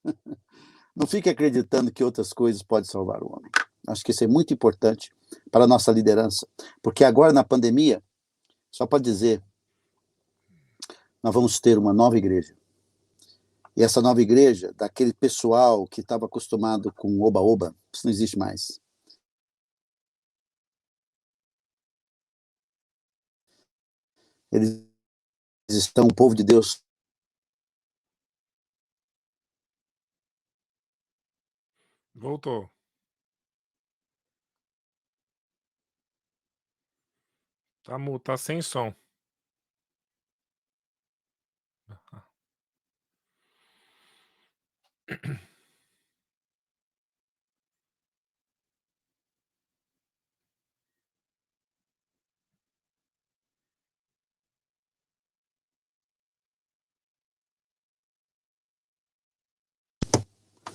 [SPEAKER 2] Não fique acreditando que outras coisas podem salvar o homem. Acho que isso é muito importante para a nossa liderança, porque agora na pandemia, só para dizer, nós vamos ter uma nova igreja. E essa nova igreja, daquele pessoal que estava acostumado com oba-oba, isso não existe mais. Eles estão, o povo de Deus.
[SPEAKER 1] Voltou. Tá sem som.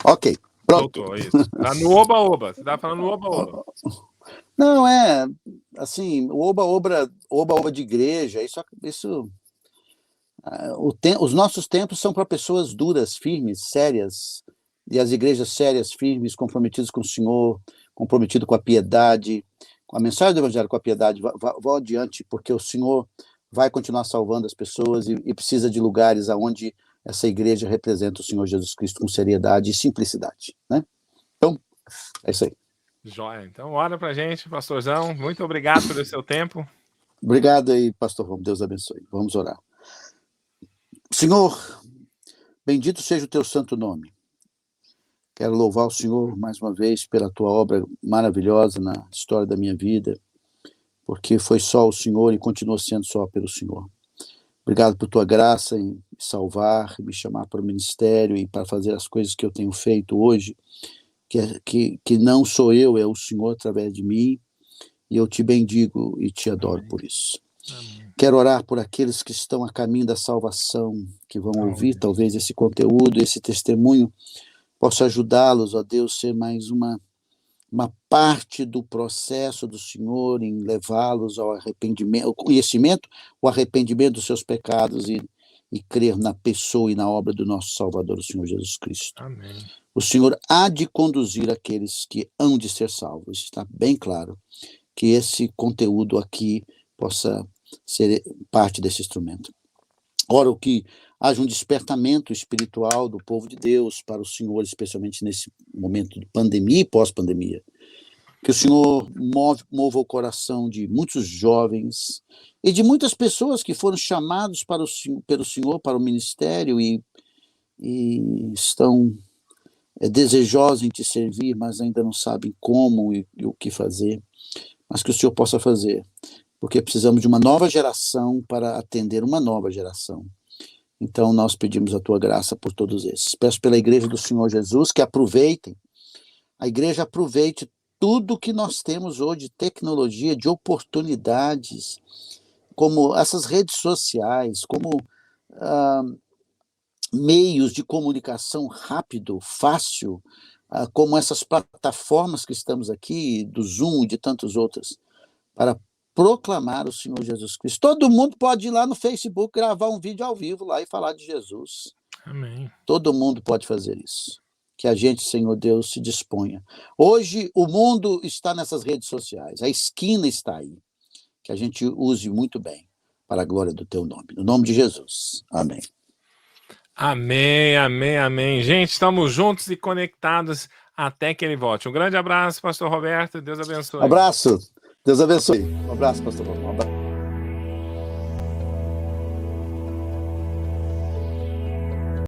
[SPEAKER 2] Ok, pronto.
[SPEAKER 1] Voltou, isso. Tá no oba-oba. Você tá falando no oba-oba.
[SPEAKER 2] Não, assim, o oba-oba de igreja, isso os nossos tempos são para pessoas duras, firmes, sérias, e as igrejas sérias, firmes, comprometidas com o Senhor, comprometidas com a piedade, com a mensagem do Evangelho, com a piedade, vá adiante, porque o Senhor vai continuar salvando as pessoas e precisa de lugares onde essa igreja representa o Senhor Jesus Cristo com seriedade e simplicidade, né? Então, é isso aí.
[SPEAKER 1] Joia. Então, ora pra gente, pastorzão. Muito obrigado pelo seu tempo.
[SPEAKER 2] Obrigado aí, pastor Romo. Deus abençoe. Vamos orar. Senhor, bendito seja o teu santo nome. Quero louvar o Senhor mais uma vez pela tua obra maravilhosa na história da minha vida, porque foi só o Senhor e continua sendo só pelo Senhor. Obrigado por tua graça em me salvar, me chamar para o ministério e para fazer as coisas que eu tenho feito hoje, que não sou eu, é o Senhor através de mim, e eu te bendigo e te adoro
[SPEAKER 1] Amém.
[SPEAKER 2] por isso.
[SPEAKER 1] Amém.
[SPEAKER 2] Quero orar por aqueles que estão a caminho da salvação, que vão ouvir talvez esse conteúdo, esse testemunho, possa ajudá-los, ó Deus, ser mais uma parte do processo do Senhor em levá-los ao arrependimento, ao conhecimento, o arrependimento dos seus pecados e crer na pessoa e na obra do nosso Salvador, o Senhor Jesus Cristo.
[SPEAKER 1] Amém.
[SPEAKER 2] O Senhor há de conduzir aqueles que hão de ser salvos. Está bem claro que esse conteúdo aqui possa ser parte desse instrumento. Ora, que haja um despertamento espiritual do povo de Deus para o Senhor, especialmente nesse momento de pandemia e pós-pandemia. Que o Senhor mova o coração de muitos jovens e de muitas pessoas que foram chamados pelo Senhor para o ministério e estão desejosos em te servir, mas ainda não sabem como e o que fazer. Mas que o Senhor possa fazer, porque precisamos de uma nova geração para atender uma nova geração. Então, nós pedimos a tua graça por todos esses. Peço pela igreja do Senhor Jesus que aproveitem, a igreja aproveite tudo que nós temos hoje de tecnologia, de oportunidades, como essas redes sociais, como meios de comunicação rápido, fácil, como essas plataformas que estamos aqui, do Zoom e de tantas outras, para proclamar o Senhor Jesus Cristo. Todo mundo pode ir lá no Facebook, gravar um vídeo ao vivo lá e falar de Jesus.
[SPEAKER 1] Amém.
[SPEAKER 2] Todo mundo pode fazer isso. Que a gente, Senhor Deus, se disponha. Hoje o mundo está nessas redes sociais, a esquina está aí. Que a gente use muito bem para a glória do teu nome. No nome de Jesus. Amém.
[SPEAKER 1] Amém, amém, amém. Gente, estamos juntos e conectados até que ele volte. Um grande abraço, pastor Roberto. Deus abençoe.
[SPEAKER 2] Abraço. Deus abençoe. Um abraço, pastor. Um abraço.